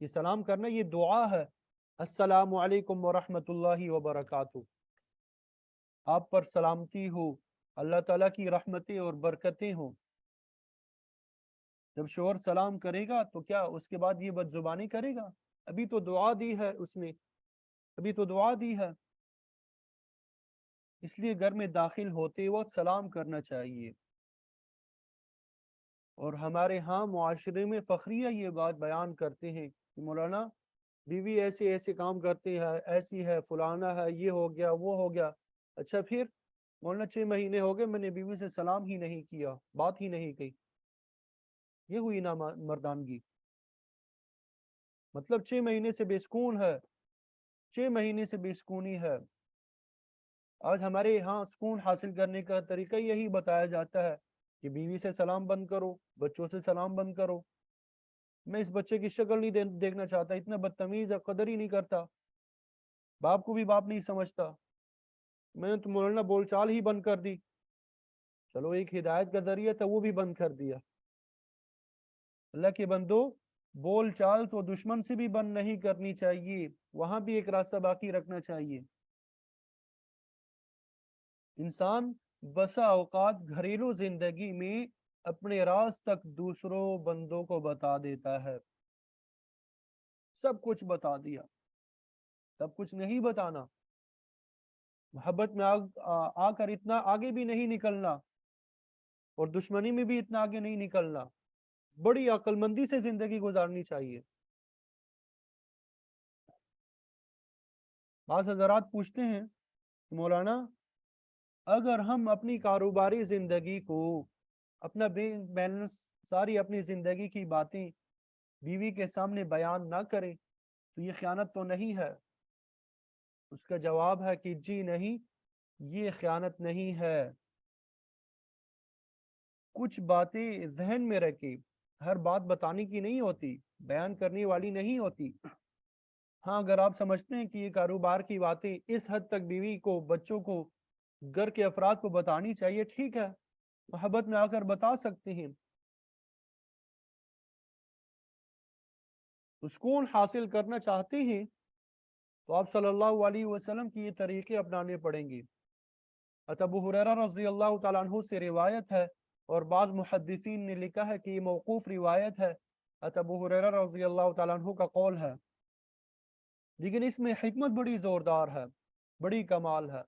یہ سلام کرنا یہ دعا ہے، السلام علیکم ورحمۃ اللہ وبرکاتہ، آپ پر سلامتی ہو، اللہ تعالیٰ کی رحمتیں اور برکتیں ہوں۔ جب شوہر سلام کرے گا تو کیا اس کے بعد یہ بد زبانی کرے گا؟ ابھی تو دعا دی ہے اس نے، ابھی تو دعا دی ہے۔ اس لیے گھر میں داخل ہوتے وقت سلام کرنا چاہیے۔ اور ہمارے ہاں معاشرے میں فخریہ یہ بات بیان کرتے ہیں کہ مولانا بیوی ایسے ایسے کام کرتی ہے، ایسی ہے، فلانا ہے، یہ ہو گیا، وہ ہو گیا۔ اچھا پھر مولانا 6 مہینے ہو گئے میں نے بیوی سے سلام ہی نہیں کیا، بات ہی نہیں کی، یہ ہوئی نا مردانگی؟ مطلب 6 مہینے سے بے سکون ہے، 6 مہینے سے بے سکونی ہے۔ آج ہمارے ہاں سکون حاصل کرنے کا طریقہ یہی بتایا جاتا ہے کہ بیوی سے سلام بند کرو، بچوں سے سلام بند کرو۔ میں اس بچے کی شکل نہیں دیکھنا چاہتا، اتنا بدتمیز ہے، قدر ہی نہیں کرتا، باپ کو بھی باپ نہیں سمجھتا۔ میں نے تو مولانا بول چال ہی بند کر دی، چلو ایک ہدایت کا ذریعہ تھا وہ بھی بند کر دیا۔ اللہ کے بندو، بول چال تو دشمن سے بھی بند نہیں کرنی چاہیے، وہاں بھی ایک راستہ باقی رکھنا چاہیے۔ انسان بسا اوقات گھریلو زندگی میں اپنے راز تک دوسروں بندوں کو بتا دیتا ہے، سب کچھ بتا دیا، سب کچھ نہیں بتانا، محبت میں آ کر اتنا آگے بھی نہیں نکلنا، اور دشمنی میں بھی اتنا آگے نہیں نکلنا، بڑی عقل مندی سے زندگی گزارنی چاہیے۔ بعض حضرات پوچھتے ہیں مولانا اگر ہم اپنی کاروباری زندگی کو اپنا بیلنس، ساری اپنی زندگی کی باتیں بیوی کے سامنے بیان نہ کریں تو یہ خیانت تو نہیں ہے؟ اس کا جواب ہے کہ جی نہیں، یہ خیانت نہیں ہے۔ کچھ باتیں ذہن میں رکھیں، ہر بات بتانے کی نہیں ہوتی، بیان کرنے والی نہیں ہوتی۔ ہاں اگر آپ سمجھتے ہیں کہ یہ کاروبار کی باتیں اس حد تک بیوی کو، بچوں کو، گھر کے افراد کو بتانی چاہیے، ٹھیک ہے، محبت میں آ کر بتا سکتے ہیں۔ سکون حاصل کرنا چاہتے ہیں تو آپ صلی اللہ علیہ وسلم کی یہ طریقے اپنانے پڑیں گے۔ ابو ہریرہ رضی اللہ تعالیٰ عنہ سے روایت ہے، اور بعض محدثین نے لکھا ہے کہ یہ موقوف روایت ہے، ابو ہریرہ رضی اللہ تعالیٰ عنہ کا قول ہے، لیکن اس میں حکمت بڑی زوردار ہے، بڑی کمال ہے۔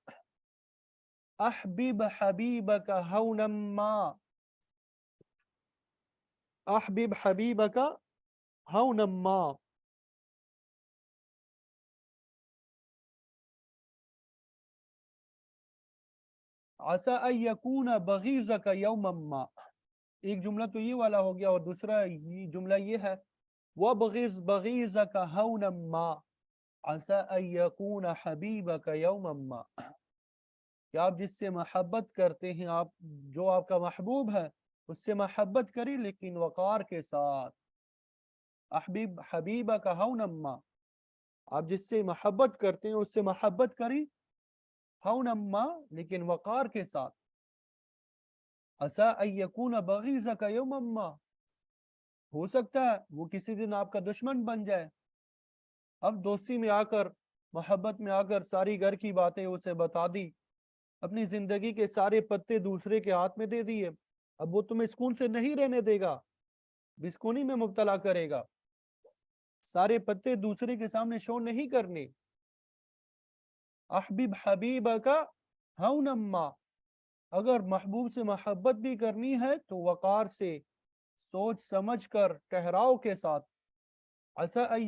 احبب حبیبک ہونا ما، احبب حبیبک ہونا ما، عسى ان يكون بغيضك يوما ما۔ ایک جملہ تو یہ والا ہو گیا، اور دوسرا جملہ یہ ہے وَبْغِضْ بَغِيظَكَ هَوْنًا مَا عَسَىٰ أَن يَكُونَ حَبِيبَكَ يَوْمًا مَا، کہ آپ جس سے محبت کرتے ہیں، آپ جو آپ کا محبوب ہے اس سے محبت کریں لیکن وقار کے ساتھ۔ احبب حبیبک ہونا ما، آپ جس سے محبت کرتے ہیں اس سے محبت کریں، ہونا ما لیکن وقار کے ساتھ۔ عَسَىٰ أَن يَكُونَ بَغِيظَكَ يَوْمًا مَا، ہو سکتا ہے وہ کسی دن آپ کا دشمن بن جائے۔ اب دوستی میں آ کر، محبت میں آ کر ساری گھر کی باتیں اسے بتا دی، اپنی زندگی کے سارے پتے دوسرے کے ہاتھ میں دے دیے، اب وہ تمہیں سکون سے نہیں رہنے دے گا، بسکونی میں مبتلا کرے گا، سارے پتے دوسرے کے سامنے شو نہیں کرنے۔ احبب حبیبک ہونا ما، اگر محبوب سے محبت بھی کرنی ہے تو وقار سے، سوچ سمجھ کر، ٹھہراؤ کے ساتھ۔ عَسَىٰ أَن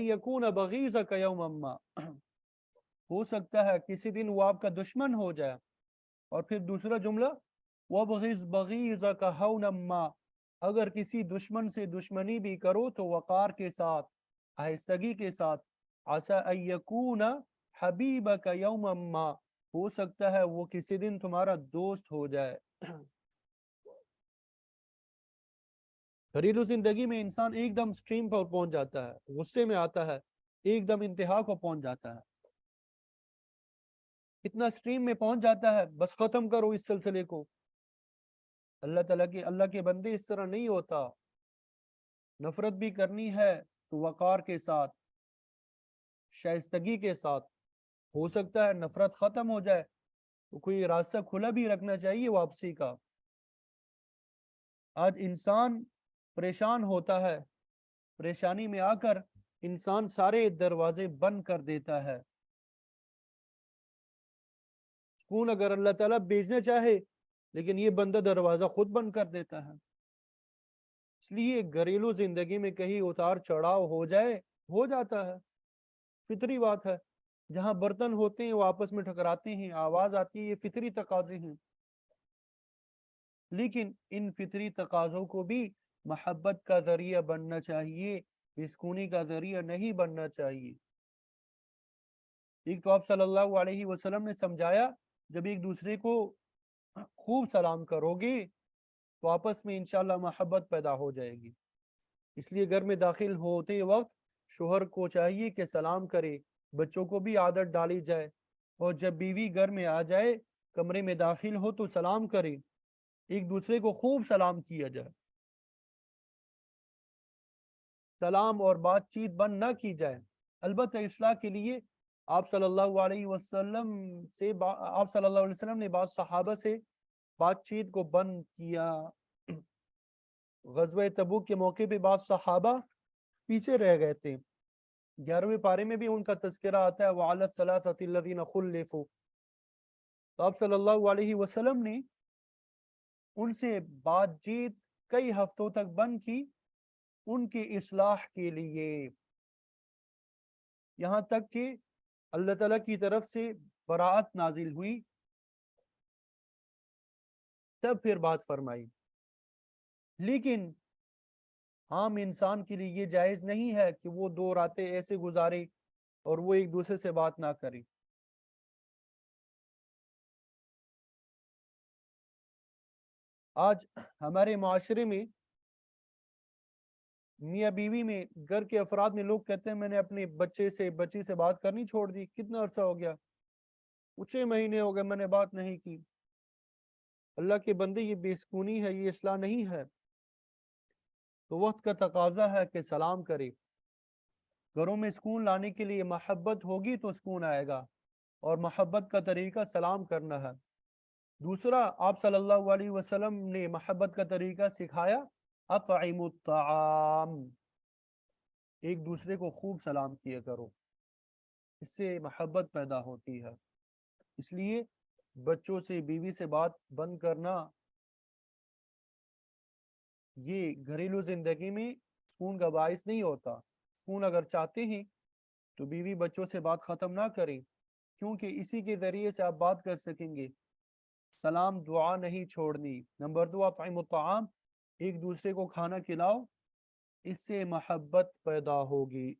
يَكُونَ بَغِيظَكَ يَوْمًا مَا، ہو سکتا ہے کسی دن وہ آپ کا دشمن ہو جائے۔ اور پھر دوسرا جملہ وَابْغِضْ بَغِيظَكَ هَوْنًا مَا، اگر کسی دشمن سے دشمنی بھی کرو تو وقار کے ساتھ، آہستگی کے ساتھ. عَسَىٰ أَن يَكُونَ حَبِيبَكَ يَوْمًا مَا، ہو سکتا ہے وہ کسی دن تمہارا دوست ہو جائے. گھریلو زندگی میں انسان ایک دم سٹریم پر پہنچ جاتا ہے، غصے میں آتا ہے، ایک دم انتہا کو پہنچ جاتا ہے، اتنا سٹریم میں پہنچ جاتا ہے بس ختم کرو اس سلسلے کو. اللہ تعالیٰ کی اللہ کے بندے اس طرح نہیں ہوتا. نفرت بھی کرنی ہے تو وقار کے ساتھ، شائستگی کے ساتھ. ہو سکتا ہے نفرت ختم ہو جائے تو کوئی راستہ کھلا بھی رکھنا چاہیے واپسی کا. آج انسان پریشان ہوتا ہے، پریشانی میں آ کر انسان سارے دروازے بند کر دیتا ہے. سکون اگر اللہ تعالیٰ بھیجنا چاہے لیکن یہ بندہ دروازہ خود بند کر دیتا ہے. اس لیے گھریلو زندگی میں کہیں اتار چڑھاؤ ہو جائے، ہو جاتا ہے، فطری بات ہے. جہاں برتن ہوتے ہیں وہ آپس میں ٹکراتے ہیں، آواز آتی ہے، یہ فطری تقاضے ہیں. لیکن ان فطری تقاضوں کو بھی محبت کا ذریعہ بننا چاہیے، بسکونی کا ذریعہ نہیں بننا چاہیے. ایک تو آپ صلی اللہ علیہ وسلم نے سمجھایا جب ایک دوسرے کو خوب سلام کرو گے تو آپس میں انشاءاللہ محبت پیدا ہو جائے گی. اس لیے گھر میں داخل ہوتے وقت شوہر کو چاہیے کہ سلام کرے، بچوں کو بھی عادت ڈالی جائے، اور جب بیوی گھر میں آ جائے کمرے میں داخل ہو تو سلام کرے، ایک دوسرے کو خوب سلام کیا جائے. سلام اور بات چیت بند نہ کی جائے. البتہ اصلاح کے لیے آپ صلی اللہ علیہ وسلم نے بعض صحابہ سے بات چیت کو بند کیا. غزوہ تبوک کے موقع پہ بعض صحابہ پیچھے رہ گئے تھے. 11ویں پارے میں بھی ان کا تذکرہ آتا ہے وَعَلَى الثَّلَاثَةِ الَّذِينَ خُلِّفُوا. تو آپ صلی اللہ علیہ وسلم نے ان سے بات چیت کئی ہفتوں تک بند کی ان کی اصلاح کے لیے، یہاں تک کہ اللہ تعالیٰ کی طرف سے براءت نازل ہوئی، تب پھر بات فرمائی. لیکن عام انسان کے لیے یہ جائز نہیں ہے کہ وہ 2 راتیں ایسے گزارے اور وہ ایک دوسرے سے بات نہ کرے. آج ہمارے معاشرے میں میاں بیوی میں گھر کے افراد میں لوگ کہتے ہیں میں نے اپنے بچی سے بات کرنی چھوڑ دی، کتنا عرصہ ہو گیا، 6 مہینے ہو گئے میں نے بات نہیں کی. اللہ کے بندے یہ بے سکونی ہے، یہ اصلاح نہیں ہے. تو وقت کا تقاضا ہے کہ سلام کرے. گھروں میں سکون لانے کے لیے محبت ہوگی تو سکون آئے گا، اور محبت کا طریقہ سلام کرنا ہے. دوسرا آپ صلی اللہ علیہ وسلم نے محبت کا طریقہ سکھایا اطعموا الطعام، ایک دوسرے کو خوب سلام کیا کرو، اس سے محبت پیدا ہوتی ہے. اس لیے بچوں سے بیوی سے بات بند کرنا یہ گھریلو زندگی میں سکون کا باعث نہیں ہوتا. سکون اگر چاہتے ہیں تو بیوی بچوں سے بات ختم نہ کریں، کیونکہ اسی کے ذریعے سے آپ بات کر سکیں گے. سلام دعا نہیں چھوڑنی. نمبر 2 اطعموا الطعام، ایک دوسرے کو کھانا کھلاؤ، اس سے محبت پیدا ہوگی.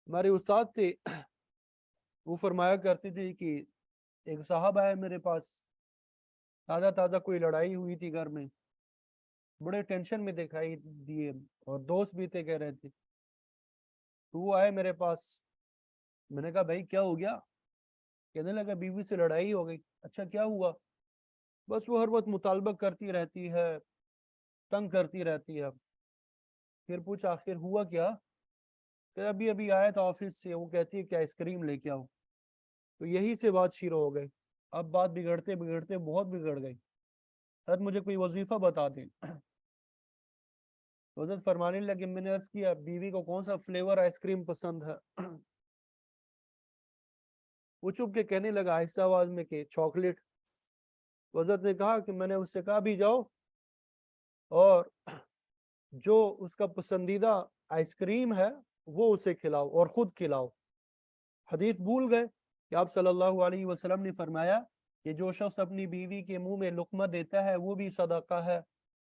ہمارے استاد تھے، وہ فرمایا کرتے تھے کہ ایک صاحب آئے میرے پاس، تازہ تازہ کوئی لڑائی ہوئی تھی گھر میں، بڑے ٹینشن میں دکھائی دیے، اور دوست بھی تھے کہہ رہے تھے. تو وہ آئے میرے پاس، میں نے کہا بھائی کیا ہو گیا؟ کہنے لگا بیوی سے لڑائی ہو گئی. اچھا کیا ہوا؟ بس وہ ہر وقت مطالبہ کرتی رہتی ہے، تنگ کرتی رہتی ہے. پھر پوچھا آخر ہوا کیا؟ کہ ابھی ابھی آیا تھا آفس سے، وہ کہتی ہے کہ آئس کریم لے کے آؤ. تو یہی سے بات شروع ہو گئی. اب بات بگڑتے بگڑتے بہت بگڑ گئی. حضرت مجھے کوئی وظیفہ بتا دیں. حضرت فرمانے لگے، میں نے عرض کیا بیوی کو کون سا فلیور آئس کریم پسند ہے؟ وہ چپ کے کہنے لگا آہستہ آواز میں کہ چاکلیٹ. حضرت نے کہا کہ میں نے اس سے کہا بھی جاؤ اور جو اس کا پسندیدہ آئس کریم ہے وہ اسے کھلاؤ اور خود کھلاؤ. حدیث بھول گئے. کہ آپ صلی اللہ علیہ وسلم نے فرمایا کہ جو شخص اپنی بیوی کے منہ میں لقمہ دیتا ہے وہ بھی صدقہ ہے،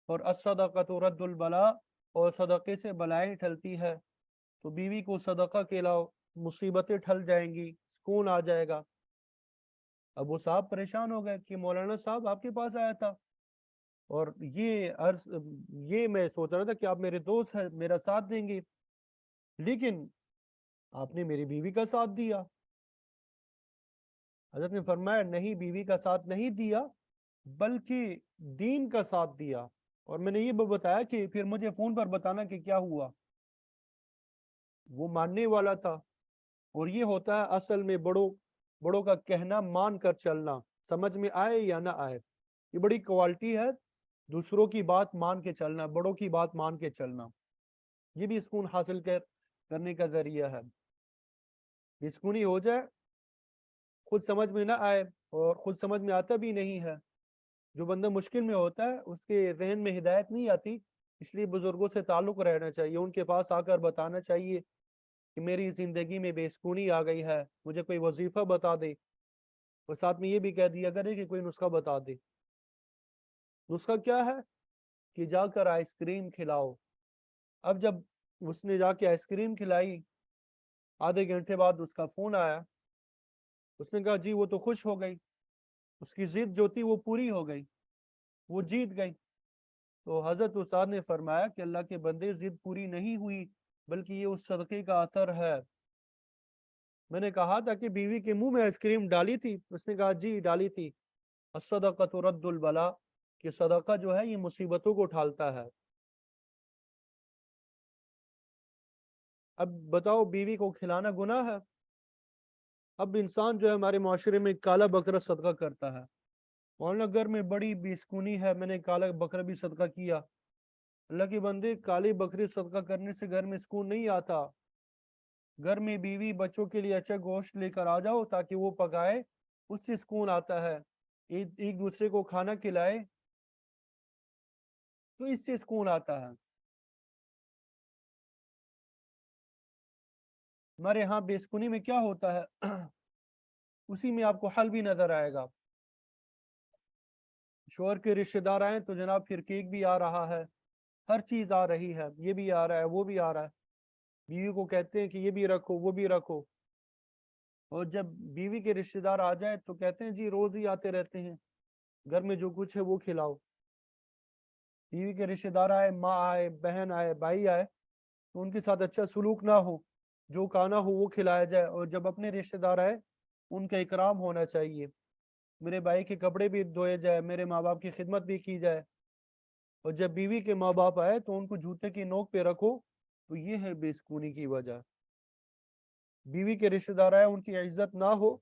اور الصدقۃ رد البلاء، اور صدقے سے بلائیں ٹھلتی ہے۔ تو بیوی کو صدقہ کھلاؤ، مصیبتیں ٹھل جائیں گی، سکون آ جائے گا۔ اب وہ صاحب پریشان ہو گئے کہ مولانا صاحب آپ کے پاس آیا تھا، اور یہ میں سوچ رہا تھا کہ آپ میرے دوست ہیں، میرا ساتھ دیں گے، لیکن آپ نے میری بیوی کا ساتھ دیا۔ حضرت نے فرمایا نہیں، بیوی کا ساتھ نہیں دیا بلکہ دین کا ساتھ دیا۔ اور میں نے یہ بتایا کہ پھر مجھے فون پر بتانا کہ کیا ہوا۔ وہ ماننے والا تھا۔ اور یہ ہوتا ہے اصل میں بڑوں کا کہنا مان کر چلنا، سمجھ میں آئے یا نہ آئے، یہ بڑی کوالٹی ہے، دوسروں کی بات مان کے چلنا، بڑوں کی بات مان کے چلنا۔ یہ بھی سکون حاصل کرنے کا ذریعہ ہے۔ یہ سکونی ہو جائے، خود سمجھ میں نہ آئے، اور خود سمجھ میں آتا بھی نہیں ہے۔ جو بندہ مشکل میں ہوتا ہے اس کے ذہن میں ہدایت نہیں آتی، اس لیے بزرگوں سے تعلق رہنا چاہیے، ان کے پاس آ کر بتانا چاہیے کہ میری زندگی میں بے سکونی آ گئی ہے، مجھے کوئی وظیفہ بتا دے، اور ساتھ میں یہ بھی کہہ دیا کرے کہ کوئی نسخہ بتا دے۔ نسخہ کیا ہے؟ کہ جا کر آئس کریم کھلاؤ۔ اب جب اس نے جا کے آئس کریم کھلائی، آدھے گھنٹے بعد اس کا فون آیا، اس نے کہا جی وہ تو خوش ہو گئی، اس کی ضد جو تھی وہ پوری ہو گئی، وہ جیت گئی۔ تو حضرت استاد نے فرمایا کہ اللہ کے بندے، ضد پوری نہیں ہوئی بلکہ یہ اس صدقے کا اثر ہے۔ میں نے کہا تھا کہ بیوی کے منہ میں آئس کریم ڈالی تھی، اس نے کہا جی ڈالی تھی۔ الصدقۃ رد البلاء، کہ صدقہ جو ہے یہ مصیبتوں کو ٹھالتا ہے۔ اب بتاؤ بیوی کو کھلانا گناہ ہے؟ اب انسان جو ہے ہمارے معاشرے میں کالا بکرا صدقہ کرتا ہے، مولانا گھر میں بڑی بے سکونی ہے، میں نے کالا بکرا بھی صدقہ کیا۔ اللہ کے بندے، کالی بکری صدقہ کرنے سے گھر میں سکون نہیں آتا۔ گھر میں بیوی بچوں کے لیے اچھا گوشت لے کر آ جاؤ تاکہ وہ پکائے، اس سے سکون آتا ہے۔ ایک دوسرے کو کھانا کھلائے تو اس سے سکون آتا ہے۔ ہمارے ہاں بے سکونی میں کیا ہوتا ہے اسی میں آپ کو حل بھی نظر آئے گا۔ شوہر کے رشتہ دار آئے تو جناب پھر کیک بھی آ رہا ہے، ہر چیز آ رہی ہے، یہ بھی آ رہا ہے وہ بھی آ رہا ہے، بیوی کو کہتے ہیں کہ یہ بھی رکھو وہ بھی رکھو، اور جب بیوی کے رشتہ دار آ جائے تو کہتے ہیں جی روز ہی آتے رہتے ہیں، گھر میں جو کچھ ہے وہ کھلاؤ۔ بیوی کے رشتہ دار آئے، ماں آئے، بہن آئے، بھائی آئے، تو ان کے ساتھ اچھا سلوک نہ ہو، جو کھانا ہو وہ کھلایا جائے۔ اور جب اپنے رشتہ دار آئے ان کا اکرام ہونا چاہیے، میرے بھائی کے کپڑے بھی دھوئے جائے، میرے ماں باپ کی خدمت بھی کی جائے۔ اور جب بیوی کے ماں باپ آئے تو ان کو جوتے کی نوک پہ رکھو، تو یہ ہے بے سکونی کی وجہ۔ بیوی کے رشتہ دار آئے ان کی عزت نہ ہو،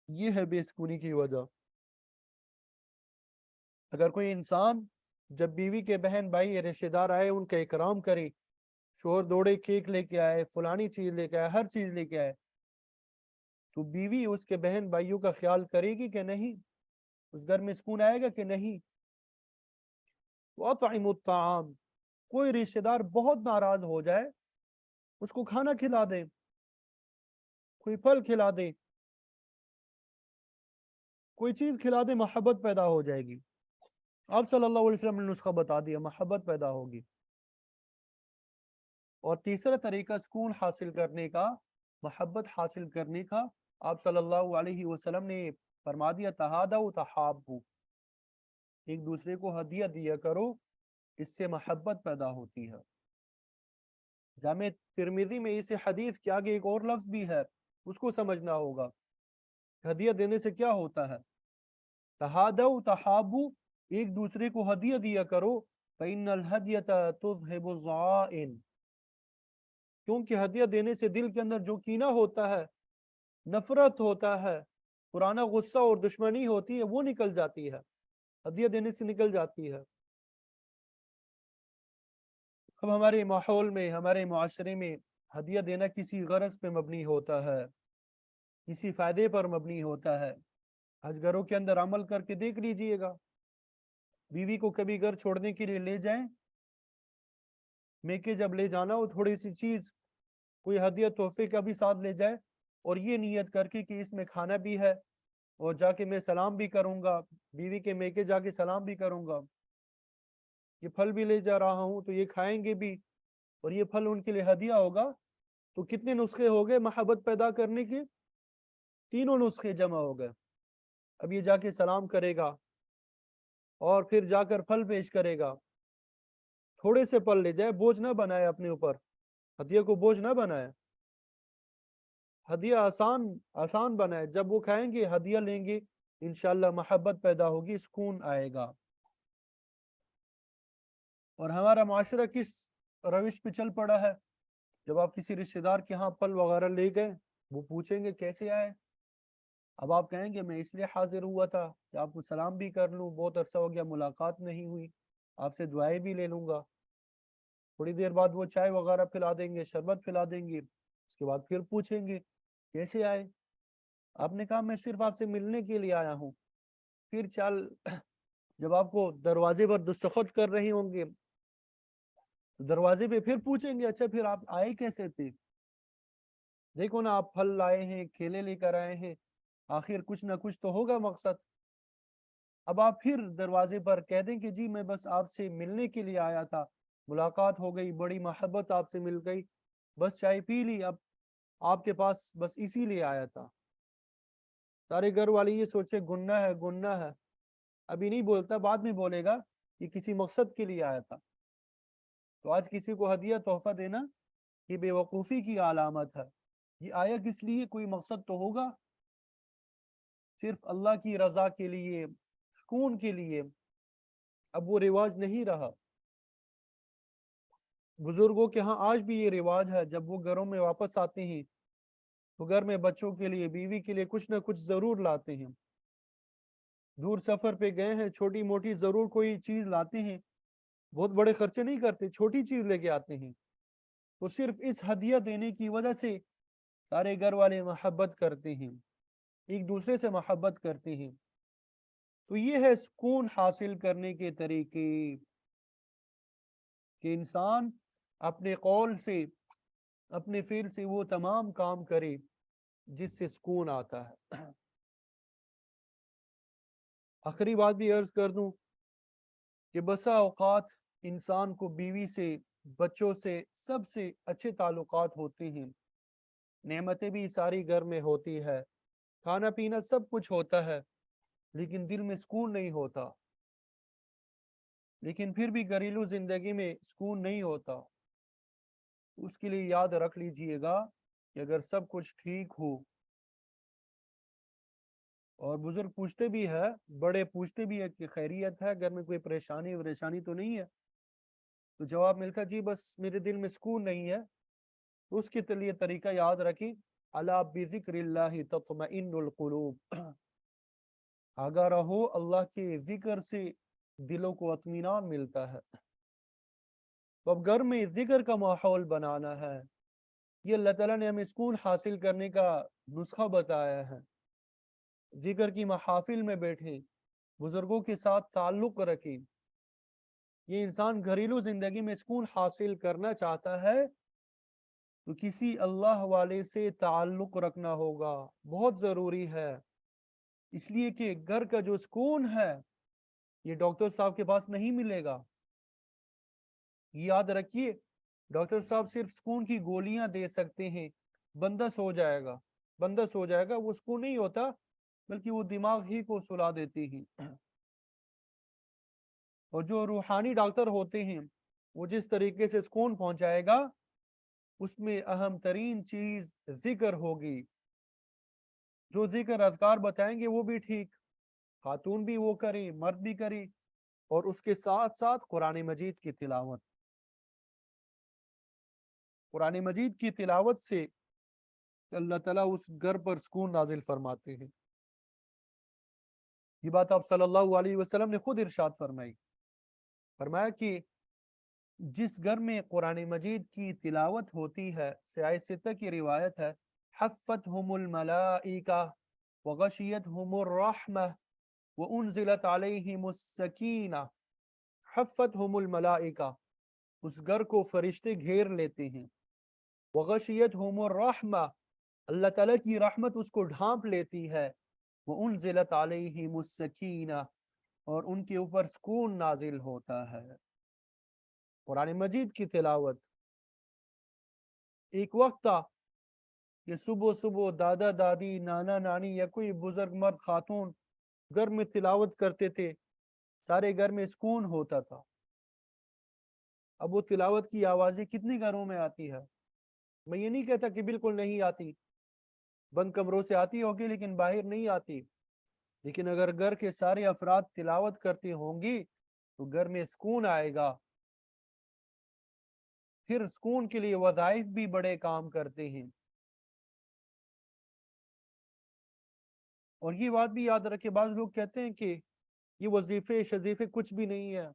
یہ ہے بے سکونی کی وجہ۔ اگر کوئی انسان جب بیوی کے بہن بھائی رشتہ دار آئے ان کا اکرام کرے، شوہر دوڑے کیک لے کے آئے، فلانی چیز لے کے آئے، ہر چیز لے کے آئے، تو بیوی اس کے بہن بھائیوں کا خیال کرے گی کہ نہیں؟ اس گھر میں سکون آئے گا کہ نہیں؟ وَأَطْعِمُوا الطَّعَامَ، کوئی رشتہ دار بہت ناراض ہو جائے اس کو کھانا کھلا دے، کوئی پھل کھلا دے، کوئی چیز کھلا دے، محبت پیدا ہو جائے گی۔ آپ صلی اللہ علیہ وسلم نے نسخہ بتا دیا، محبت پیدا ہوگی۔ اور تیسرا طریقہ سکون حاصل کرنے کا، محبت حاصل کرنے کا، آپ صلی اللہ علیہ وسلم نے فرما دیا تہادوا تحابوا، ایک دوسرے کو ہدیہ دیا کرو، اس سے محبت پیدا ہوتی ہے۔ جامع ترمذی میں اس حدیث کے آگے ایک اور لفظ بھی ہے، اس کو سمجھنا ہوگا۔ ہدیہ دینے سے کیا ہوتا ہے؟ تہادوا تحابوا، ایک دوسرے کو ہدیہ دیا کرو، فإن الہدیۃ تذہب الضغائن، کیونکہ ہدیہ دینے سے دل کے اندر جو کینہ ہوتا ہے، نفرت ہوتا ہے، پرانا غصہ اور دشمنی ہوتی ہے، وہ نکل جاتی ہے، ہدیہ دینے سے نکل جاتی ہے۔ اب ہمارے ماحول میں، ہمارے معاشرے میں ہدیہ دینا کسی غرض پہ مبنی ہوتا ہے، کسی فائدے پر مبنی ہوتا ہے۔ آج گھروں کے اندر عمل کر کے دیکھ لیجئے گا، بیوی کو کبھی گھر چھوڑنے کے لیے لے جائیں، میکے جب لے جانا ہو، تھوڑی سی چیز، کوئی ہدیہ تحفے کا بھی ساتھ لے جائے، اور یہ نیت کر کے کہ اس میں کھانا بھی ہے اور جا کے میں سلام بھی کروں گا، بیوی کے میکے جا کے سلام بھی کروں گا، یہ پھل بھی لے جا رہا ہوں تو یہ کھائیں گے بھی اور یہ پھل ان کے لیے ہدیہ ہوگا، تو کتنے نسخے ہو گئے محبت پیدا کرنے کے؟ تینوں نسخے جمع ہو گئے۔ اب یہ جا کے سلام کرے گا اور پھر جا کر پھل پیش کرے گا، تھوڑے سے پھل لے جائے، بوجھ نہ بنائے اپنے اوپر، ہدیہ کو بوجھ نہ بنائے، ہدیہ آسان بنائے، جب وہ کھائیں گے ہدیہ لیں گے انشاءاللہ محبت پیدا ہوگی، سکون آئے گا۔ اور ہمارا معاشرہ کس روش پہ چل پڑا ہے؟ جب آپ کسی رشتہ دار کے ہاں پھل وغیرہ لے گئے، وہ پوچھیں گے کیسے آئے، اب آپ کہیں گے میں اس لیے حاضر ہوا تھا کہ آپ کو سلام بھی کر لوں، بہت عرصہ ہو گیا ملاقات نہیں ہوئی، آپ سے دعائیں بھی لے لوں گا۔ تھوڑی دیر بعد وہ چائے وغیرہ پلا دیں گے، شربت پلا دیں گے، اس کے بعد پھر پوچھیں گے کیسے آئے، آپ نے کہا میں صرف آپ سے ملنے کے لیے آیا ہوں۔ پھر چل جب آپ کو دروازے پر دستخط کر رہے ہوں گے دروازے پہ پھر پوچھیں گے اچھا پھر آپ آئے کیسے تھے، دیکھو نا آپ پھل لائے ہیں، کیلے لے کر آئے ہیں، آخر کچھ نہ کچھ تو ہوگا مقصد۔ اب آپ پھر دروازے پر کہہ دیں کہ جی میں بس آپ سے ملنے کے لیے آیا تھا، ملاقات ہو گئی، بڑی محبت آپ سے مل گئی، بس چائے پی لی، اب آپ کے پاس بس اسی لیے آیا تھا۔ سارے گھر والے یہ سوچے گناہ ہے گناہ ہے، ابھی نہیں بولتا، بعد میں بولے گا یہ کسی مقصد کے لیے آیا تھا۔ تو آج کسی کو ہدیہ تحفہ دینا یہ بے وقوفی کی علامت ہے، یہ آیا کس لیے، کوئی مقصد تو ہوگا، صرف اللہ کی رضا کے لیے، سکون کے لیے۔ اب وہ رواج نہیں رہا۔ بزرگوں کے ہاں آج بھی یہ رواج ہے، جب وہ گھروں میں واپس آتے ہیں تو گھر میں بچوں کے لیے، بیوی کے لیے کچھ نہ کچھ ضرور لاتے ہیں، دور سفر پہ گئے ہیں چھوٹی موٹی ضرور کوئی چیز لاتے ہیں، بہت بڑے خرچے نہیں کرتے، چھوٹی چیز لے کے آتے ہیں، تو صرف اس ہدیہ دینے کی وجہ سے سارے گھر والے محبت کرتے ہیں، ایک دوسرے سے محبت کرتے ہیں۔ تو یہ ہے سکون حاصل کرنے کے طریقے، کہ انسان اپنے قول سے، اپنے فعل سے وہ تمام کام کرے جس سے سکون آتا ہے۔ آخری بات بھی عرض کر دوں کہ بسا اوقات انسان کو بیوی سے، بچوں سے، سب سے اچھے تعلقات ہوتے ہیں، نعمتیں بھی ساری گھر میں ہوتی ہے، کھانا پینا سب کچھ ہوتا ہے، لیکن دل میں سکون نہیں ہوتا، لیکن پھر بھی گھریلو زندگی میں سکون نہیں ہوتا۔ اس کے لیے یاد رکھ لیجئے گا کہ اگر سب کچھ ٹھیک ہو، اور بزرگ پوچھتے بھی ہے، بڑے پوچھتے بھی ہے کہ خیریت ہے، گھر میں کوئی پریشانی تو نہیں ہے، تو جواب ملتا جی بس میرے دل میں سکون نہیں ہے، تو اس کے لیے طریقہ یاد رکھیں، الا بذکر اللہ تطمئن القلوب، آگاہ رہو اللہ کے ذکر سے دلوں کو اطمینان ملتا ہے۔ تو اب گھر میں ذکر کا ماحول بنانا ہے، یہ اللہ تعالیٰ نے ہمیں سکون حاصل کرنے کا نسخہ بتایا ہے۔ ذکر کی محافل میں بیٹھیں، بزرگوں کے ساتھ تعلق رکھیں۔ یہ انسان گھریلو زندگی میں سکون حاصل کرنا چاہتا ہے تو کسی اللہ والے سے تعلق رکھنا ہوگا، بہت ضروری ہے، اس لیے کہ گھر کا جو سکون ہے یہ ڈاکٹر صاحب کے پاس نہیں ملے گا۔ یاد رکھیے ڈاکٹر صاحب صرف سکون کی گولیاں دے سکتے ہیں، بندہ سو جائے گا، وہ سکون نہیں ہوتا بلکہ وہ دماغ ہی کو سلا دیتی ہیں۔ اور جو روحانی ڈاکٹر ہوتے ہیں وہ جس طریقے سے سکون پہنچائے گا اس میں اہم ترین چیز ذکر ہوگی، جو ذکر اذکار بتائیں گے وہ بھی ٹھیک، خاتون بھی وہ کرے، مرد بھی کرے، اور اس کے ساتھ ساتھ قرآن مجید کی تلاوت۔ قرآن مجید کی تلاوت سے اللہ تعالیٰ اس گھر پر سکون نازل فرماتے ہیں۔ یہ بات آپ صلی اللہ علیہ وسلم نے خود ارشاد فرمایا کہ جس گھر میں قرآن مجید کی تلاوت ہوتی ہے، سیاہ ستہ کی روایت ہے، حفتہم الملائکہ وغشیتہم الرحمہ وانزلت علیہم السکینہ۔ حفتہم الملائکہ، اس گھر کو فرشتے گھیر لیتے ہیں، وغشیتہم الرحمہ، اللہ تعالیٰ کی رحمت اس کو ڈھانپ لیتی ہے. وَأُنزِلَتْ عَلَيْهِمُ السَّكِينَةُ اور ان کے اوپر سکون نازل ہوتا ہے. قرآن مجید کی تلاوت. ایک وقت تھا کہ صبح صبح دادا دادی نانا نانی یا کوئی بزرگ مرد خاتون گھر میں تلاوت کرتے تھے، سارے گھر میں سکون ہوتا تھا. اب وہ تلاوت کی آوازیں کتنی گھروں میں آتی ہے؟ میں یہ نہیں کہتا کہ بالکل نہیں آتی، بند کمروں سے آتی ہوگی لیکن باہر نہیں آتی. لیکن اگر گھر کے سارے افراد تلاوت کرتے ہوں گی تو گھر میں سکون آئے گا. پھر سکون کے لیے وظائف بھی بڑے کام کرتے ہیں. اور یہ بات بھی یاد رکھے، بعض لوگ کہتے ہیں کہ یہ وظیفے شظیفے کچھ بھی نہیں ہے،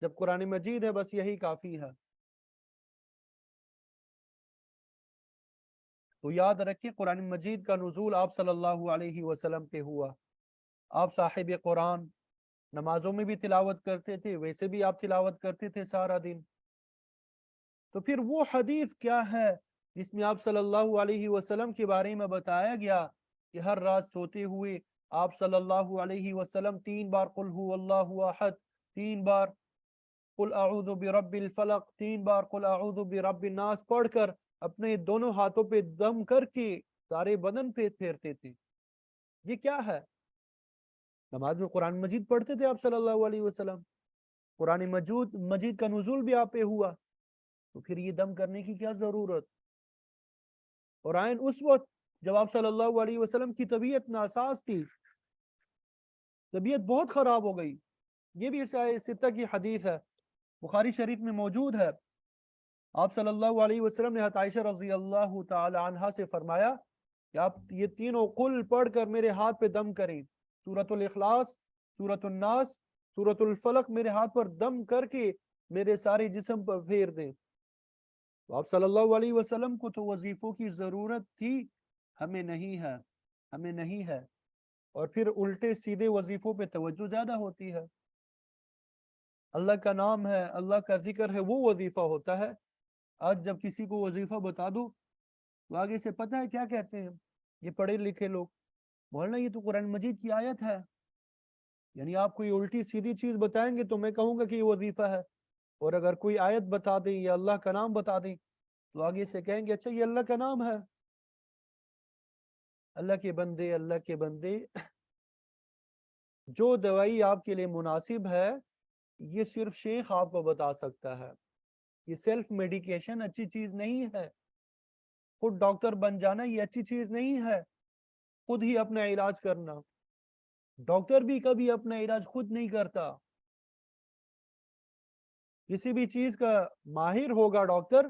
جب قرآن مجید ہے بس یہی کافی ہے. تو یاد رکھیں قرآن مجید کا نزول آپ صلی اللہ علیہ وسلم پہ ہوا. آپ صاحب قرآن، نمازوں میں بھی تلاوت کرتے تھے، ویسے بھی آپ تلاوت کرتے تھے سارا دن. تو پھر وہ حدیث کیا ہے جس میں آپ صلی اللہ علیہ وسلم کے بارے میں بتایا گیا کہ ہر رات سوتے ہوئے آپ صلی اللہ علیہ وسلم 3 بار قل هو اللہ احد، 3 بار قل اعوذ برب الفلق، 3 بار قل اعوذ برب الناس پڑھ کر اپنے دونوں ہاتھوں پہ دم کر کے سارے بدن پہ پھیرتے تھے؟ یہ کیا ہے؟ نماز میں قرآن مجید پڑھتے تھے آپ صلی اللہ علیہ وسلم، قرآن مجید کا نزول بھی آپ پہ ہوا، تو پھر یہ دم کرنے کی کیا ضرورت؟ اور آئین اس وقت جب آپ صلی اللہ علیہ وسلم کی طبیعت ناساز تھی، طبیعت بہت خراب ہو گئی. یہ بھی ستہ کی حدیث ہے، بخاری شریف میں موجود ہے. آپ صلی اللہ علیہ وسلم نے عائشہ رضی اللہ تعالی عنہا سے فرمایا کہ آپ یہ تینوں قل پڑھ کر میرے ہاتھ پہ دم کریں، سورۃ الاخلاص، سورۃ الناس، سورۃ الفلق میرے ہاتھ پر دم کر کے میرے سارے جسم پر پھیر دیں. تو آپ صلی اللہ علیہ وسلم کو تو وظیفوں کی ضرورت تھی، ہمیں نہیں ہے، ہمیں نہیں ہے. اور پھر الٹے سیدھے وظیفوں پہ توجہ زیادہ ہوتی ہے. اللہ کا نام ہے، اللہ کا ذکر ہے، وہ وظیفہ ہوتا ہے. آج جب کسی کو وظیفہ بتا دو تو آگے سے پتہ ہے کیا کہتے ہیں یہ پڑھے لکھے لوگ؟ مولانا یہ تو قرآن مجید کی آیت ہے. یعنی آپ کوئی الٹی سیدھی چیز بتائیں گے تو میں کہوں گا کہ یہ وظیفہ ہے، اور اگر کوئی آیت بتا دیں یا اللہ کا نام بتا دیں تو آگے سے کہیں گے اچھا یہ اللہ کا نام ہے. اللہ کے بندے، اللہ کے بندے، جو دوائی آپ کے لیے مناسب ہے یہ صرف شیخ آپ کو بتا سکتا ہے. یہ سیلف میڈیکیشن اچھی چیز نہیں ہے. خود ڈاکٹر بن جانا یہ اچھی چیز نہیں ہے. خود ہی اپنا علاج کرنا، ڈاکٹر بھی کبھی اپنا علاج خود نہیں کرتا. کسی بھی چیز کا ماہر ہوگا ڈاکٹر،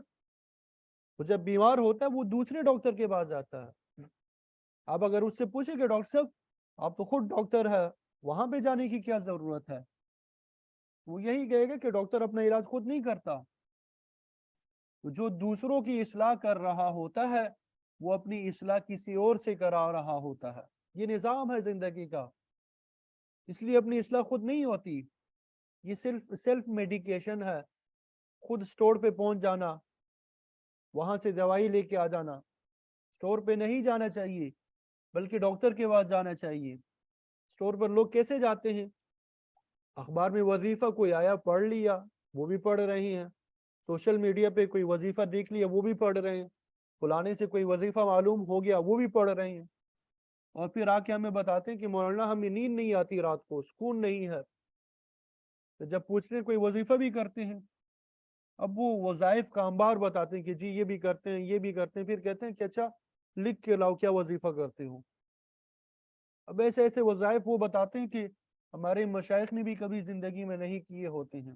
وہ جب بیمار ہوتا ہے وہ دوسرے ڈاکٹر کے پاس جاتا ہے. آپ اگر اس سے پوچھیں کہ ڈاکٹر صاحب آپ تو خود ڈاکٹر ہے، وہاں پہ جانے کی کیا ضرورت ہے؟ وہ یہی کہے گا کہ ڈاکٹر اپنا علاج خود نہیں کرتا. تو جو دوسروں کی اصلاح کر رہا ہوتا ہے وہ اپنی اصلاح کسی اور سے کرا رہا ہوتا ہے. یہ نظام ہے زندگی کا، اس لیے اپنی اصلاح خود نہیں ہوتی. یہ سیلف میڈیکیشن ہے. خود سٹور پہ پہنچ جانا، وہاں سے دوائی لے کے آ جانا. سٹور پہ نہیں جانا چاہیے بلکہ ڈاکٹر کے پاس جانا چاہیے. سٹور پر لوگ کیسے جاتے ہیں؟ اخبار میں وظیفہ کوئی آیا پڑھ لیا، وہ بھی پڑھ رہے ہیں. سوشل میڈیا پہ کوئی وظیفہ دیکھ لیا وہ بھی پڑھ رہے ہیں. فلانے سے کوئی وظیفہ معلوم ہو گیا وہ بھی پڑھ رہے ہیں. اور پھر آ کے ہمیں بتاتے ہیں کہ مولانا ہمیں نیند نہیں آتی، رات کو سکون نہیں ہے. تو جب پوچھتے ہیں کوئی وظیفہ بھی کرتے ہیں، اب وہ وظائف کا انبار بتاتے ہیں کہ جی یہ بھی کرتے ہیں یہ بھی کرتے ہیں. پھر کہتے ہیں کہ اچھا لکھ کے لاؤ کیا وظیفہ کرتے ہو. اب ایسے ایسے وظائف وہ بتاتے ہیں کہ ہمارے مشائخ نے بھی کبھی زندگی میں نہیں کیے ہوتے ہیں.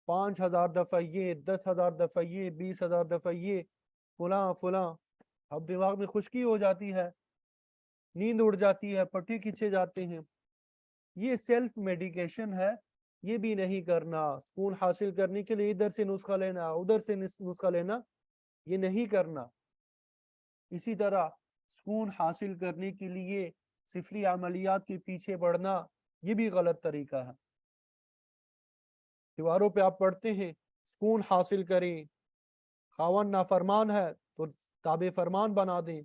5,000 دفعہ یہ، 10,000 دفعہ یہ، 20,000 دفعہ یہ، فلاں فلاں. اب دماغ میں خشکی ہو جاتی ہے، نیند اڑ جاتی ہے، پٹھے کھینچے جاتے ہیں. یہ سیلف میڈیکیشن ہے، یہ بھی نہیں کرنا. سکون حاصل کرنے کے لیے ادھر سے نسخہ لینا ادھر سے نسخہ لینا، یہ نہیں کرنا. اسی طرح سکون حاصل کرنے کے لیے سفلی عملیات کے پیچھے پڑنا، یہ بھی غلط طریقہ ہے. دیواروں پہ آپ پڑھتے ہیں سکون حاصل کریں، خاوند نافرمان ہے تو تابع فرمان بنا دیں.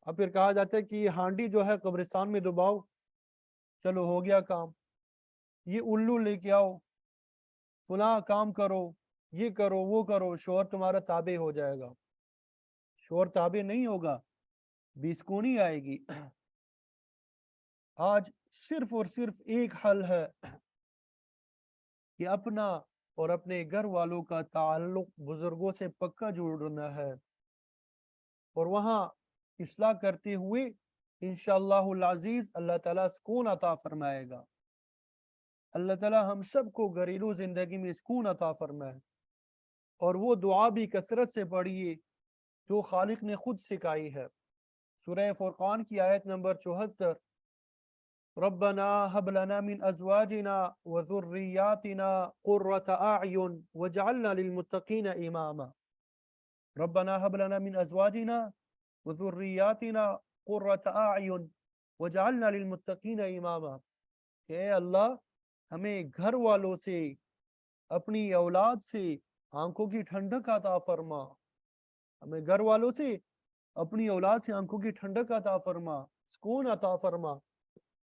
اب پھر کہا جاتا ہے کہ یہ ہانڈی جو ہے قبرستان میں دباؤ، چلو ہو گیا کام، یہ الو لے کے آؤ، فلاں کام کرو، یہ کرو وہ کرو، شوہر تمہارا تابع ہو جائے گا۔ شوہر تابع نہیں ہوگا، بیسکونی آئے گی۔ آج صرف اور صرف ایک حل ہے کہ اپنا اور اپنے گھر والوں کا تعلق بزرگوں سے پکا جوڑنا ہے، اور وہاں اصلاح کرتے ہوئے انشاءاللہ العزیز اللہ تعالیٰ سکون عطا فرمائے گا۔ اللہ تعالیٰ ہم سب کو گھریلو زندگی میں سکون عطا فرمائے، اور وہ دعا بھی کثرت سے پڑھیے جو خالق نے خود سکھائی ہے۔ سورہ فرقان کی آیت نمبر 74، ربنا هب لنا من ازواجنا وذرياتنا قرة اعین واجعلنا للمتقین اماما۔ ربنا هب لنا من ازواجنا وذرياتنا قرة اعین واجعلنا للمتقین اماما، کہ اے اللہ ہمیں گھر والوں سے، اپنی اولاد سے آنکھوں کی ٹھنڈک عطا فرما، ہمیں گھر والوں سے، اپنی اولاد سے آنکھوں کی ٹھنڈک عطا فرما، سکون عطا فرما،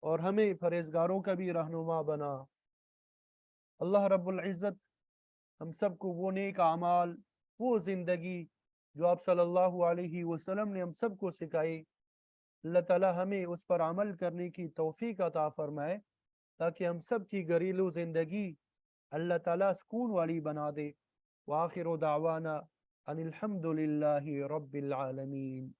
اور ہمیں پرہیزگاروں کا بھی رہنما بنا۔ اللہ رب العزت ہم سب کو وہ نیک اعمال، وہ زندگی جو آپ صلی اللہ علیہ وسلم نے ہم سب کو سکھائی، اللہ تعالی ہمیں اس پر عمل کرنے کی توفیق عطا فرمائے، تاکہ ہم سب کی گھریلو زندگی اللہ تعالیٰ سکون والی بنا دے۔ وآخر دعوانا ان الحمد للہ رب العالمین۔